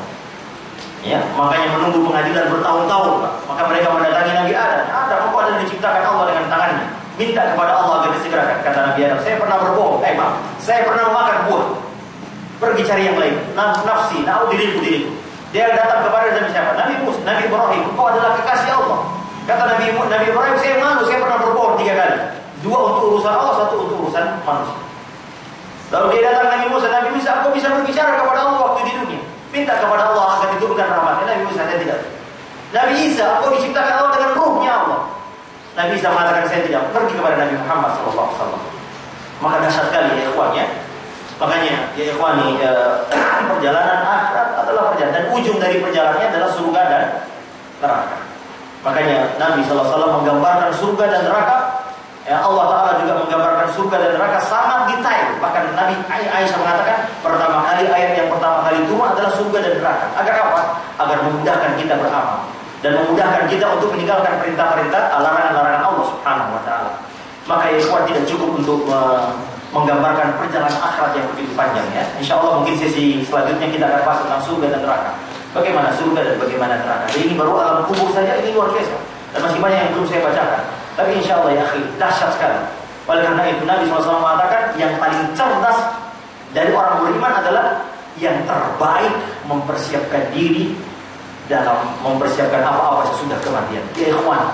Ya, makanya menunggu pengadilan bertahun-tahun, Pak. Maka mereka mendatangi Nabi Adam. Adam, engkau adalah diciptakan Allah dengan tangannya. Minta kepada Allah agar disegerakan. Kata Nabi Adam, saya pernah berbohong. Saya pernah memakan buah. Pergi cari yang lain. Nafsi, diriku. Dia datang kepada Nabi siapa? Nabi Musa, Nabi Ibrahim. Engkau adalah kekasih Allah. Kata Nabi Ibrahim, saya malu, saya pernah berbohong 3 kali. 2 untuk urusan Allah, 1 untuk urusan manusia. Lalu dia datang Nabi Musa, aku bisa berbicara kepada Allah waktu di dunia. Minta kepada Allah agar diturunkan rahmatnya. Nabi Musa, saya tidak. Nabi Isa, aku diciptakan Allah dengan ruhnya Allah. Nabi Isa mengatakan, saya tidak. Pergi kepada Nabi Muhammad SAW. Maka dahsyat sekali ya ikhwan ya. Makanya ya ikhwani, perjalanan akhirat adalah perjalanan, dan ujung dari perjalanannya adalah surga dan neraka. Makanya Nabi SAW menggambarkan surga dan neraka. Ya, Allah Ta'ala juga menggambarkan surga dan neraka sangat detail. Bahkan Nabi Aisyah mengatakan ayat yang pertama kali turun adalah surga dan neraka. Agar apa? Agar memudahkan kita beramal dan memudahkan kita untuk meninggalkan perintah-perintah, larangan-larangan Allah Subhanahu wa Ta'ala. Maka ikhwan tidak cukup untuk menggambarkan perjalanan akhirat yang begitu panjang ya. Insya Allah mungkin sesi selanjutnya kita akan bahas tentang surga dan neraka. Bagaimana surga dan bagaimana neraka. Jadi ini baru alam kubur saja, ini luar biasa. Dan masih banyak yang belum saya bacakan. Tapi insya Allah ya akhi, dahsyat sekali. Oleh karena itu Nabi SAW mengatakan yang paling cerdas dari orang beriman adalah yang terbaik mempersiapkan diri dalam mempersiapkan apa-apa sesudah kematian. Ya ikhwan,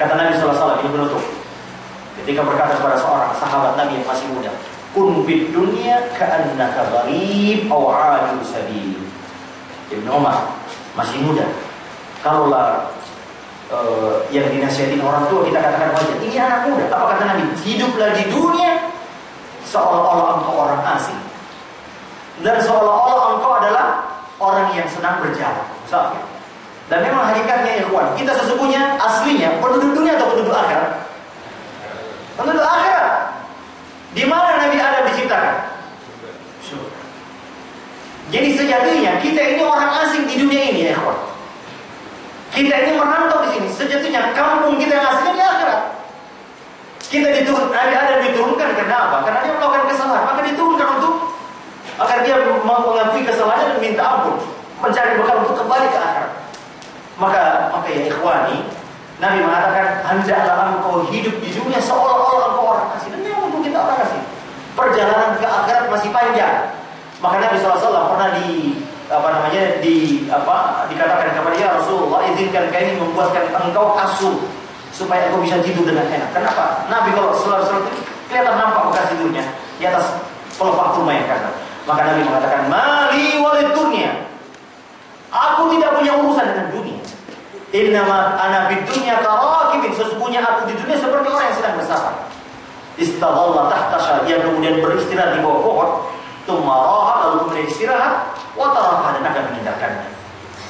kata Nabi SAW ini penutup. Ketika berkata kepada seorang sahabat Nabi yang masih muda, kun fid dunya ka'annaka gharib aw 'abiru sabil. Ibnu Umar masih muda. Kalaulah yang dinasihatin orang tua kita katakan wajar, ini anak muda. Apa kata Nabi? Hiduplah di dunia seolah-olah engkau orang asing, dan seolah-olah engkau adalah orang yang sedang berjalan musafir. Dan memang hakikatnya ikhwan, kita sesungguhnya aslinya penduduk dunia atau penduduk akhirat? Penduduk akhirat. Di mana Nabi Adam diciptakan? Jadi sejatinya kita ini orang asing di dunia ini ya ikhwan. Kita ini merantau di sini. Sejatinya kampung kita yang aslinya di akhirat. Kita Nabi Adam diturunkan karena apa? Karena dia melakukan kesalahan. Maka diturunkan untuk agar dia mengakui kesalahannya dan minta ampun, mencari bekal untuk kembali ke akhirat. Maka ya ikhwani, Nabi mengatakan hendaklah engkau hidup di dunia seolah-olah engkau orang asing. Dan memang untuk kita orang asing. Perjalanan ke akhirat masih panjang. Maka Nabi SAW pernah dikatakan kepada dia, Rasulullah, izinkan kami membuatkan engkau kasur supaya engkau bisa tidur dengan enak. Kenapa? Nabi kalau selalu kelihatan nampak bekas tidurnya di atas pelepah kurma yang kasar. Maka Nabi mengatakan, mali walid dunya. Aku tidak punya urusan dengan dunia. Innama ana bid dunya karakibin. Sesungguhnya aku di dunia seperti orang yang sedang bersafar. Istadalla tahta syar, yang kemudian beristirahat di bawah pohon. Tumaraha, lalu kemudian istirahat, wataraha, dan akan meninggalkannya.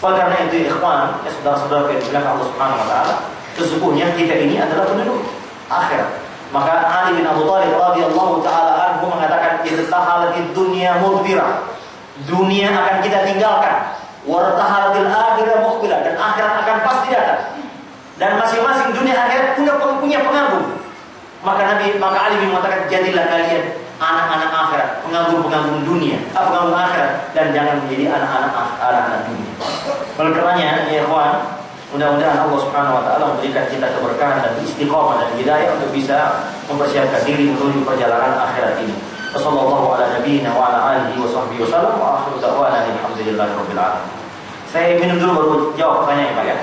Oleh karena itu ikhwan, ya saudara-saudara yang bilang Allah Subhanahu wa Ta'ala, sesungguhnya kita ini adalah penduduk akhirat. Maka Ali bin Abu Thalib radhiyallahu taala anhu mengatakan, irtahalatid dunya mudbira. Dunia akan kita tinggalkan. Wartahalatil akhirah muqbila, dan akhirat akan pasti datang. Dan masing-masing dunia akhirat punya pengagum. Maka Ali bin mengatakan, jadilah kalian anak-anak akhirat, pengagum-pengagum dunia, pengagum akhirat, dan jangan menjadi anak-anak dunia. Oleh karenanya, ya ikhwan, mudah-mudahan Allah Subhanahu wa Ta'ala memberikan kita keberkahan dan istiqomah dan hidayah untuk bisa mempersiapkan diri menuju perjalanan akhirat ini. Wassallallahu ala nabiyyina wa ala alihi wa sahbihi wasallam wa akhiru da'wana alhamdulillahi rabbil alamin. Saya minum dulu baru jawab pertanyaan Pak ya.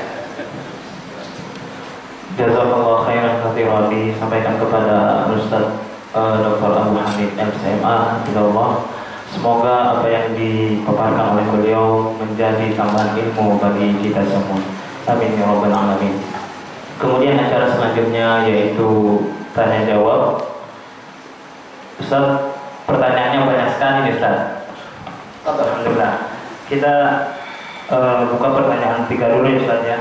Jazakallahu khairan katsiran, disampaikan kepada Ustaz Dr. Abu Hamid MCMA. Semoga apa yang dipaparkan oleh beliau menjadi tambahan ilmu bagi kita semua. Amin ya rabbal alamin. Kemudian acara selanjutnya yaitu tanya jawab. Ustaz, pertanyaannya banyak sekali nih Ustaz. Alhamdulillah. Kita buka pertanyaan 3 dulu ya Ustaz ya.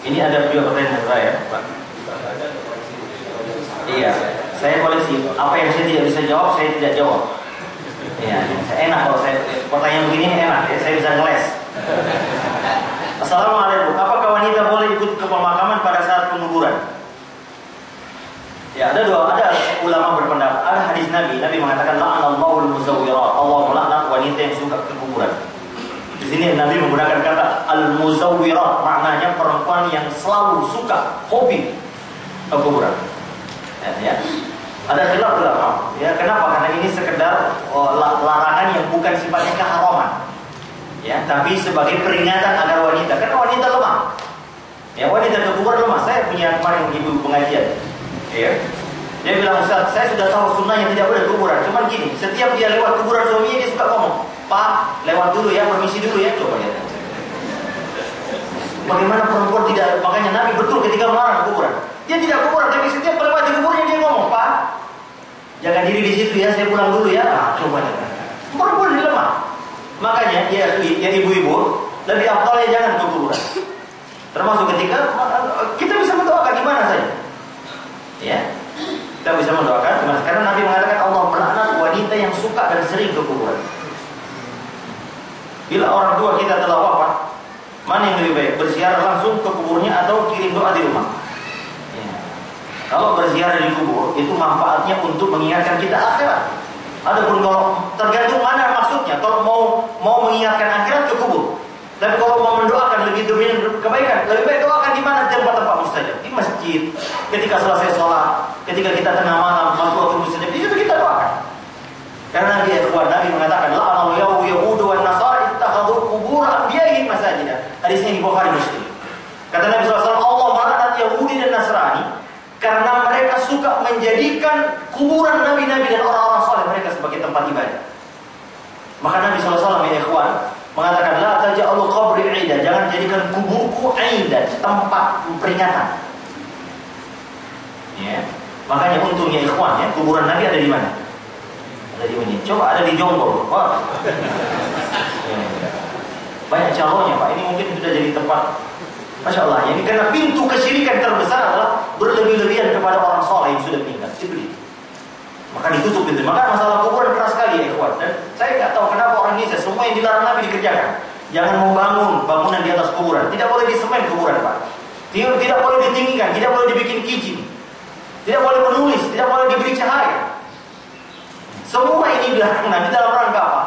Ini ada juga pertanyaan saya, Pak. Iya, saya koleksi. Apa yang saya tidak bisa jawab, saya tidak jawab. Iya, enak kalau saya pertanyaan begini enak, ya, saya bisa ngeles. Assalamualaikum. Apakah wanita boleh ikut ke pemakaman pada saat penguburan? Ya, ada ulama berpendapat, ada hadis Nabi mengatakan la'anallahu al-muzawwirat, Allah melaknat wanita yang suka ke kuburan. Di sini Nabi menggunakan kata al-muzawwirat, maknanya perempuan yang selalu suka, hobi ke kuburan. Ya. Ada khilaf ulama, ya. Kenapa? Karena ini sekedar larangan yang bukan sifatnya keharaman. Ya, tapi sebagai peringatan agar wanita, karena wanita lemah. Ya, wanita ke kuburan lemah. Saya punya kemarin ibu pengajian. Ya. Dia bilang, Ustaz, saya sudah tahu sunnahnya tidak boleh kuburan. Cuman gini, setiap dia lewat kuburan suaminya dia suka ngomong, Pak, lewat dulu ya, permisi dulu ya. Coba lihat. Bagaimana perempuan tidak, makanya Nabi betul ketika melarang kuburan. Dia tidak kuburan, tapi setiap melewati kuburannya dia ngomong, Pak, jaga diri di situ ya, saya pulang dulu ya. Nah, coba lihat. Perempuan dia lemah. Makanya ya ibu-ibu lebih afdalnya jangan ke kuburan. Termasuk ketika kita bisa mendoakan di mana saja. Ya. Kita bisa mendoakan gimana? Karena Nabi mengatakan Allah melaknat wanita yang suka dan sering ke kuburan. Bila orang tua kita telah wafat, mana yang lebih baik? Berziarah langsung ke kuburnya atau kirim doa di rumah? Ya. Kalau berziarah di kubur itu manfaatnya untuk mengingatkan kita akhirat. Adapun kalau tergantung mana maksudnya. Kalau mau mengingatkan akhirat ke kubur. Tapi kalau mau mendoakan lebih demi kebaikan, lebih baik doakan di mana tempat-tempat mustajab. Di masjid, ketika selesai sholat, ketika kita tengah malam masuk waktu mustajab, di situ kita doakan. Karena Nabi mengatakan, la'anallahu yahudu wan nasara ittakhadhu qubur anbiya'ihim masajida. Hadisnya di Bukhari Muslim. Kata Nabi SAW, Allah melaknat Yahudi dan Nasrani karena mereka suka menjadikan kuburan nabi-nabi dan orang-orang saleh mereka sebagai tempat ibadah. Maka Nabi SAW ya ikhwan mengatakan, la taj'alu qabri 'ida, jangan jadikan kuburku 'ida, tempat peringatan. Ya. Makanya untungnya ikhwan ya, kuburan Nabi ada di mana? Ada di mana? Coba ada di Jonggol. Wah. Ya. Banyak calonnya, Pak. Ini mungkin sudah jadi tempat. Masya Allah. Ini karena pintu kesyirikan terbesar adalah berlebih-lebihan kepada orang saleh yang sudah meninggal. Itu. Maka ditutup itu. Maka masalah kuburan keras sekali ya ikhwan. Dan saya nggak tahu kenapa orang Indonesia semua yang dilarang Nabi dikerjakan. Jangan mau bangun bangunan di atas kuburan. Tidak boleh disemen kuburan, Pak. Tidak boleh ditinggikan. Tidak boleh dibikin kijing. Tidak boleh menulis. Tidak boleh diberi cahaya. Semua ini dilarang Nabi dalam rangka apa?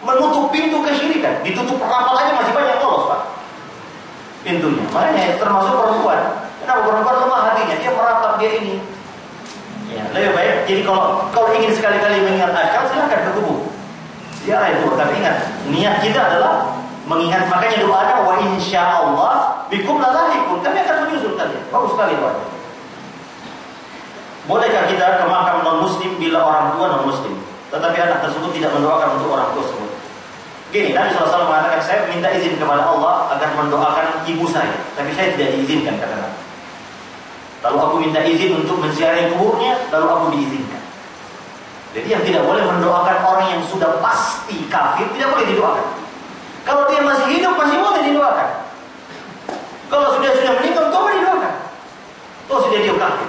Menutup pintu kesyirikan. Ditutup rapat aja masih banyak lolos, Pak. Pintunya. Makanya termasuk perempuan. Kenapa perempuan lemah hatinya? Dia meratap, dia ini. Ya, lebih baik. Jadi kalau ingin sekali-kali mengingat akal, silakan ke kubur. Ziarah itu, tapi ingat, niat kita adalah mengingat. Makanya doanya wa insyaallah bikum lalahikun. Kami akan menyusul kalian. Bagus sekali doanya. Bolehkah kita ke makam non-muslim bila orang tua non-muslim, tetapi anak tersebut tidak mendoakan untuk orang tua tersebut? Gini, Nabi SAW mengatakan, saya minta izin kepada Allah agar mendoakan ibu saya, tapi saya tidak diizinkan, kata Nabi. Lalu aku minta izin untuk menziarahi kuburnya, lalu aku diizinkan. Jadi yang tidak boleh mendoakan orang yang sudah pasti kafir, tidak boleh didoakan. Kalau dia masih hidup, masih boleh didoakan. Kalau sudah meninggal, coba didoakan. Kalau sudah dia kafir,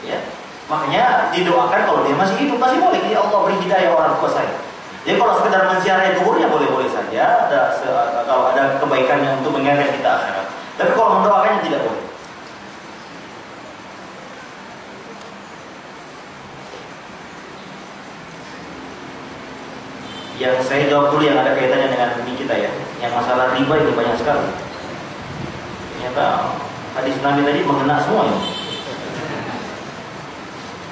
ya, makanya didoakan kalau dia masih hidup, masih boleh. Ya Allah beri hidayah orang tua saya. Jadi kalau sekedar menziarahi kuburnya boleh-boleh saja. Kalau ada kebaikannya untuk mengingatkan kita akhirat. Tapi kalau mendoakannya tidak boleh. Yang saya jawab dulu yang ada kaitannya dengan ini kita ya. Yang masalah riba ini banyak sekali. Ternyata hadis Nabi tadi mengena semuanya.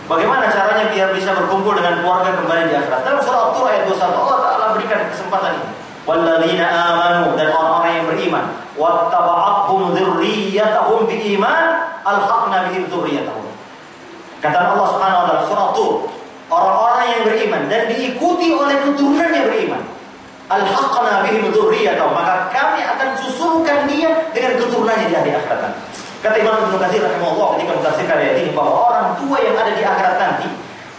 Bagaimana caranya biar bisa berkumpul dengan keluarga kembali di akhirat? Dalam surah At-Tur ayat 21 Allah Ta'ala berikan kesempatan ini. Walladzina amanu, dan orang-orang yang beriman, wattaba'athum dzurriyyatahum biiman alhaqna bihim dzurriyyatahum. Kata Allah Subhanahu wa taala surah At-Tur, orang-orang yang beriman dan diikuti oleh keturunannya beriman, alhaqna bihim dzurriyyatahum, maka kami akan susulkan dia dengan keturunannya di hari akhirat. Kata Imam Ibnu Katsir rahimahullah ketika mentafsirkan ayat ini bahwa orang tua yang ada di akhirat nanti,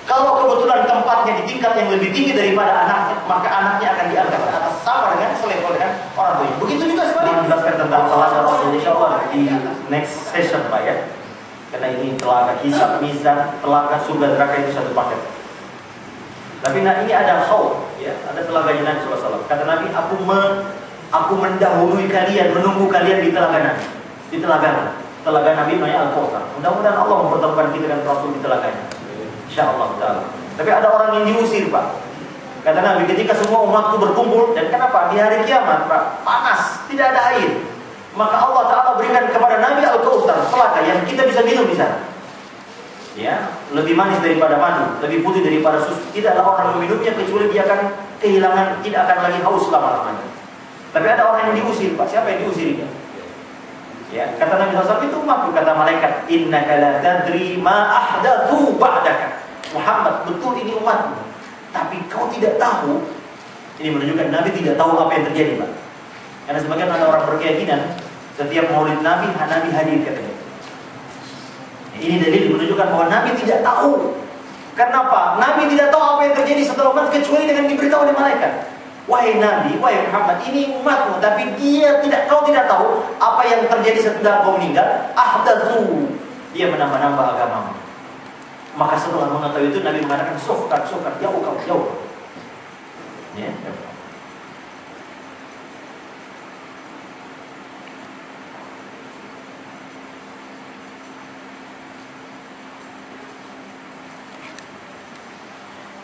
kalau kebetulan tempatnya di tingkat yang lebih tinggi daripada anaknya, maka anaknya akan diangkat ke atas sama dengan selevel dengan orang tuanya. Begitu juga sebaliknya. Menjelaskan tentang telaga Rasul insyaallah di next session Pak ya. Karena ini telaga hisab, mizan, telaga surga neraka itu satu paket. Tapi nah ini ada khauf ya, ada telaganya Nabi sallallahu alaihi wasallam. Kata Nabi, aku mendahului kalian, menunggu kalian di telaga Nabi. Di telaga Nabi namanya Al-Kautsar. Mudah-mudahan Allah mempertemukan kita dengan Rasul di telaganya. Insyaallah taala. Tapi ada orang yang diusir, Pak. Kata Nabi, ketika semua umatku berkumpul, dan kenapa? Di hari kiamat, Pak, panas, tidak ada air. Maka Allah Ta'ala berikan kepada Nabi Al-Kautsar, telaga yang kita bisa minum di sana. Ya, lebih manis daripada madu, lebih putih daripada susu. Tidaklah orang meminumnya kecuali dia akan kehilangan, tidak akan lagi haus selama-lamanya. Tapi ada orang yang diusir, Pak. Siapa yang diusir? Ya, kata Nabi SAW, itu umatku, kata malaikat, innaka la tadri ma ahdatsu ba'daka. Muhammad, betul ini umatmu, tapi kau tidak tahu. Ini menunjukkan Nabi tidak tahu apa yang terjadi, Pak. Karena sebagian ada orang berkeyakinan setiap maulid Nabi, Nabi hadir katanya. Ini dalil menunjukkan bahwa Nabi tidak tahu. Kenapa? Nabi tidak tahu apa yang terjadi setelah umat kecuali dengan diberitahu oleh malaikat. Wahai Nabi, wahai Muhammad, ini umatmu, tapi kau tidak tahu apa yang terjadi setelah kau meninggal. Ahdatsu, dia menambah-nambah agamamu. Maka setelah mengetahui itu Nabi mengatakan sofkan, jauh kau, jauh. Ya.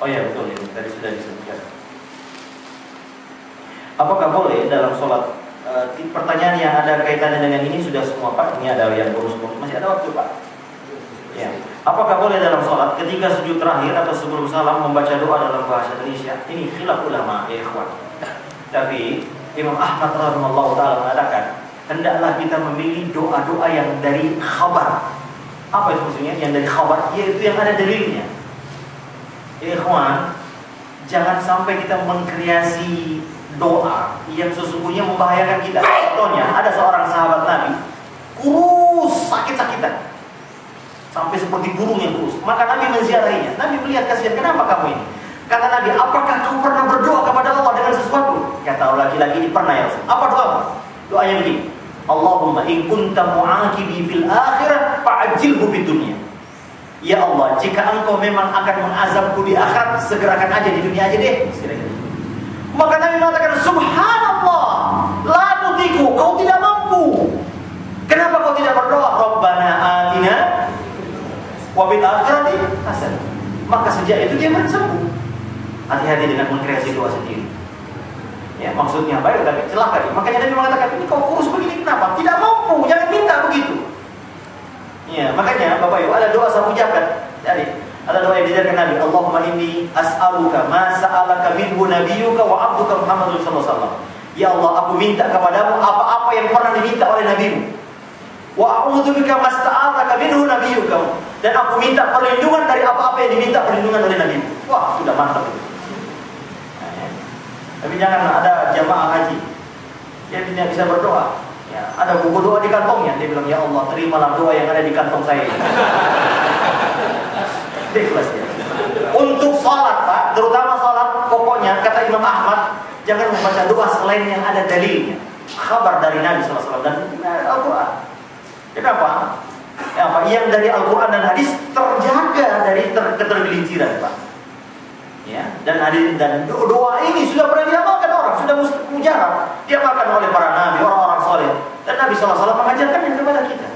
Oh ya betul, ini tadi sudah disebutkan. Apakah boleh dalam sholat? Pertanyaan yang ada kaitannya dengan ini sudah semua, Pak. Ini ada yang bonus-bonus, masih ada waktu, Pak. Ya. Apakah boleh dalam sholat ketika sujud terakhir atau sebelum salam membaca doa dalam bahasa Indonesia? Ini khilaf ulama, ya ikhwan. Tapi Imam Ahmad radhiyallahu taala mengatakan, hendaklah kita memilih doa-doa yang dari khabar. Apa itu maksudnya? Yang dari khabar, yaitu yang ada dalilnya. Ya ikhwan, jangan sampai kita mengkreasi doa yang sesungguhnya membahayakan kita. Contohnya, ada seorang sahabat Nabi kurus, sakit-sakitan, sampai seperti burung yang kurus. Maka Nabi menziarahinya. Nabi melihat, kasihan, kenapa kamu ini? Kata Nabi, apakah kamu pernah berdoa kepada Allah dengan sesuatu? Kata laki-laki ini, pernah ya Rasul. Apa doamu? Doanya begini, Allahumma in kunta mu'aqibi fil akhirah fa'ajilhu fid dunya. Ya Allah, jika engkau memang akan mengazabku di akhirat, segerakan aja di dunia aja deh. Maka Nabi mengatakan, subhanallah, la tutiku, kau tidak mampu. Kenapa kau tidak berdoa? Rabbana atina wa bil akhirati hasanah. Maka sejak itu dia sembuh. Hati-hati dengan mengkreasi doa sendiri. Ya, maksudnya baik tapi celaka. Makanya Nabi mengatakan, ini kau kurus begini kenapa? Tidak mampu, jangan minta begitu. Ya, makanya Bapak Ibu, ada doa samujakan. Jadi, ada doa yang diajarkan Nabi, Allahumma inni as'aluka ma sa'alaka minhu nabiyyuka wa 'abduka Muhammadun sallallahu alaihi wasallam. Ya Allah, aku minta kepadamu apa-apa yang pernah diminta oleh nabimu. Wa a'udzubika masta'alaka minhu nabiyyuka. Dan aku minta perlindungan dari apa-apa yang diminta perlindungan oleh nabimu. Wah, sudah mantap itu. Tapi jangan ada jamaah haji dia tidak bisa berdoa. Ya, ada buku doa di kantongnya. Dia bilang, ya Allah, terimalah doa yang ada di kantong saya. Ikhlas ya. Untuk sholat, Pak, terutama sholat, pokoknya kata Imam Ahmad, jangan membaca doa selain yang ada dalilnya, kabar dari Nabi SAW dan Al-Quran. Kenapa? Ya, Pak, yang dari Al-Quran dan hadis terjaga dari ketergelinciran, Pak. Ya, dan doa ini sudah pernah diamalkan orang, sudah mujarab, diamalkan oleh para nabi, orang-orang soleh, dan Nabi SAW mengajarkannya kepada kita.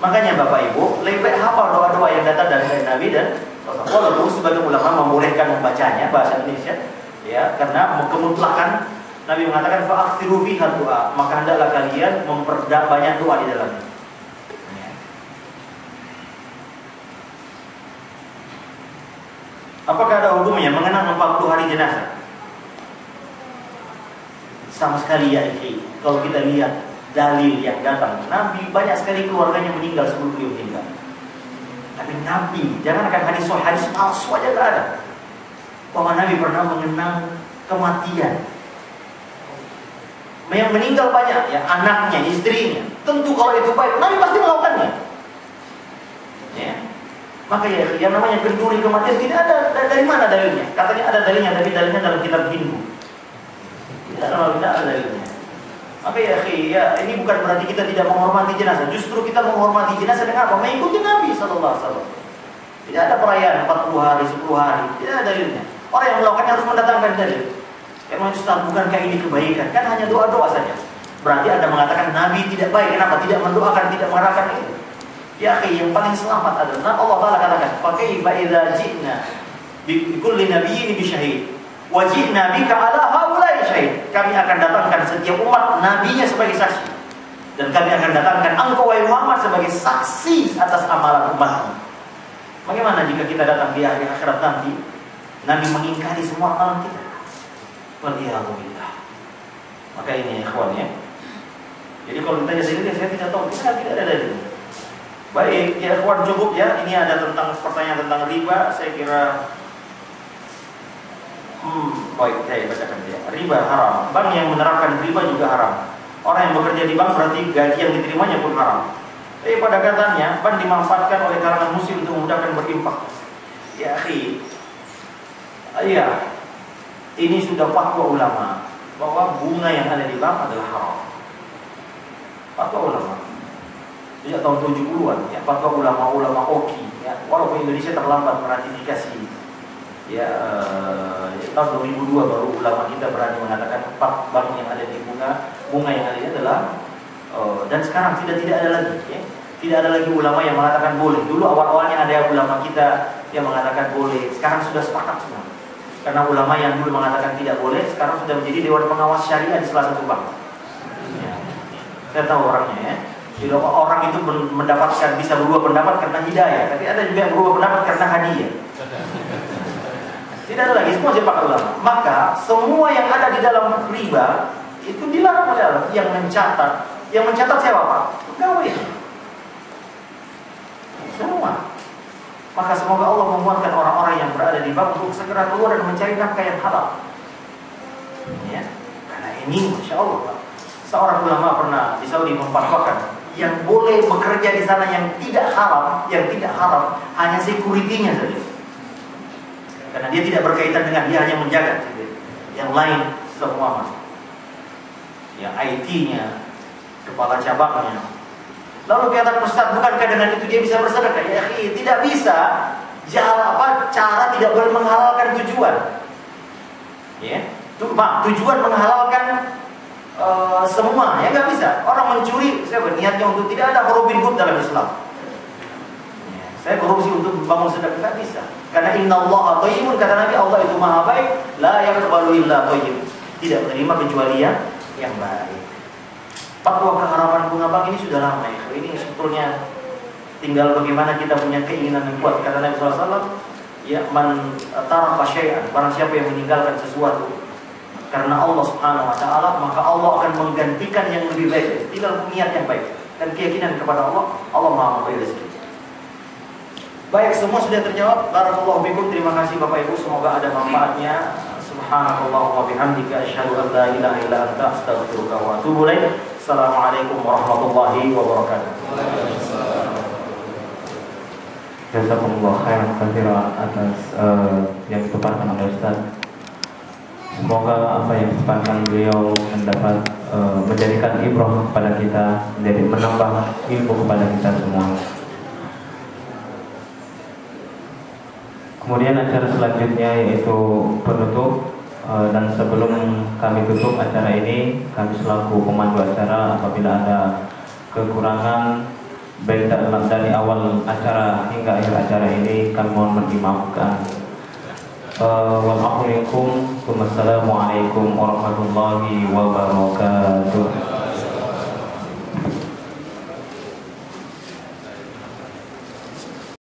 Makanya Bapak Ibu, lebih baik hafal doa-doa yang datang dari Nabi dan walaupun sebagian ulama membolehkan membacanya bahasa Indonesia, ya, karena kemutlakan Nabi mengatakan fa'akhtiru fiha doa, maka hendaklah kalian memperbanyak doa di dalamnya. Apakah ada hukumnya mengenang 40 hari jenazah? Sama sekali ya, kalau kita lihat dalil yang datang, Nabi banyak sekali keluarganya meninggal sebelum beliau meninggal. Tapi Nabi, jangan akan hadis palsu aja tak ada. Bahwa Nabi pernah mengenang kematian. Yang meninggal banyak, ya, anaknya, istrinya. Tentu kalau itu baik, Nabi pasti melakukannya. Ya. Maka ya, yang namanya kenduri kematian tidak ada. Dari mana dalilnya? Katanya ada dalilnya, tapi dalilnya dalam kitab Hindu. Tidak ada dalilnya. Maka ya, ini bukan berarti kita tidak menghormati jenazah. Justru kita menghormati jenazah dengan apa? Mengikuti Nabi SAW. Tidak ada perayaan 40 hari, 10 hari. Tidak ada dalilnya. Orang yang melakukannya harus mendatangkan dalil. Emang Ustaz, bukankah ini kebaikan? Kan hanya doa-doa saja. Berarti Anda mengatakan Nabi tidak baik. Kenapa? Tidak mendoakan, tidak mengarahkan itu. Ya akhi, yang paling selamat adalah Allah Ta'ala katakan, "Fakaifa idza ji'na bi kulli nabiyyin bi syahid wa ji'na bika 'ala haula'i syahid." Kami akan datangkan setiap umat nabinya sebagai saksi, dan kami akan datangkan engkau wahai Muhammad sebagai saksi atas amalan umatmu. Bagaimana jika kita datang di hari akhirat nanti, Nabi mengingkari semua amalan kita? Waliyahumillah. Maka ini ikhwan ya. Jadi kalau ditanya sendiri, saya tidak tahu, kita tidak ada dalil. Baik, ya ikhwan, cukup ya. Ini ada tentang pertanyaan tentang riba. Saya kira baik, saya bacakan dia. Riba haram. Bank yang menerapkan riba juga haram. Orang yang bekerja di bank berarti gaji yang diterimanya pun haram. Tapi pada katanya, bank dimanfaatkan oleh kalangan muslim untuk memudahkan berinfak. Ya akhi, iya, ini sudah fatwa ulama bahwa bunga yang ada di bank adalah haram. Fatwa ulama sejak tahun 70-an ya, fatwa ulama-ulama OKI ya, walaupun Indonesia terlambat meratifikasi ya, tahun 2002 baru ulama kita berani mengatakan bank yang ada di bunga yang ada ini adalah dan sekarang tidak ada lagi ya. Tidak ada lagi ulama yang mengatakan boleh. Dulu awal-awalnya ada ulama kita yang mengatakan boleh, sekarang sudah sepakat semua. Karena ulama yang dulu mengatakan tidak boleh, sekarang sudah menjadi dewan pengawas syariah di salah satu bank. Ya. Saya tahu orangnya ya. Jadi orang itu bisa berubah pendapat karena hidayah, tapi ada juga yang berubah pendapat karena hadiah. Tidak ada lagi, semua sepakat ulama. Maka semua yang ada di dalam riba itu dilarang oleh Allah. Yang mencatat siapa Pak? Pegawai. Semua. Maka semoga Allah menguatkan orang-orang yang berada di bank untuk segera keluar dan mencari nafkah yang halal. Ya, karena ini, masya Allah, Pak. Seorang ulama pernah di Saudi memfatwakan yang boleh bekerja di sana yang tidak haram hanya security-nya saja. Karena dia tidak berkaitan dengan, dia hanya menjaga. Yang lain semua masuk. Yang IT-nya, kepala cabangnya. Lalu kata Ustaz, bukankah dengan itu dia bisa bersedekah? Ya, tidak bisa. Cara tidak boleh menghalalkan tujuan. Ya, tujuan menghalalkan semua, ya nggak bisa. Orang mencuri, saya berniatnya untuk tidak ada Robin Hood dalam Islam. Ya, saya korupsi untuk membangun sedekah, nggak bisa. Karena innallaha thayyibun, kata Nabi, Allah itu maha baik, la yaqbalu illa thayyib. Tidak menerima kecuali yang baik. Fatwa keharaman bunga bank ini sudah lama ya. Ini sebetulnya tinggal bagaimana kita punya keinginan yang kuat. Kata Nabi SAW, ya, man taraka syai'an, barang siapa yang meninggalkan sesuatu karena Allah Subhanahu wa taala, maka Allah akan menggantikan yang lebih baik. Tinggal niat yang baik dan keyakinan kepada Allah, Allah Maha memberi rezeki. Baik, semua sudah terjawab. Barakallahu fikum. Terima kasih Bapak Ibu, semoga ada manfaatnya. Subhanallah wa bihamdika, asyhadu an la ilaha illa anta, astaghfiruka wa atubu ilaik. Assalamualaikum warahmatullahi wabarakatuh. Jazakumullah khairan katsiran atas yang dipaparkan oleh Ustaz. Semoga apa yang disampaikan beliau mendapat menjadikan ibrah kepada kita, menjadi menambah ilmu kepada kita semua. Kemudian acara selanjutnya yaitu penutup. Dan sebelum kami tutup acara ini, kami selaku pemandu acara, apabila ada kekurangan baik dari awal acara hingga akhir acara ini, kami mohon dimaafkan. Wassalamualaikum warahmatullahi wabarakatuh.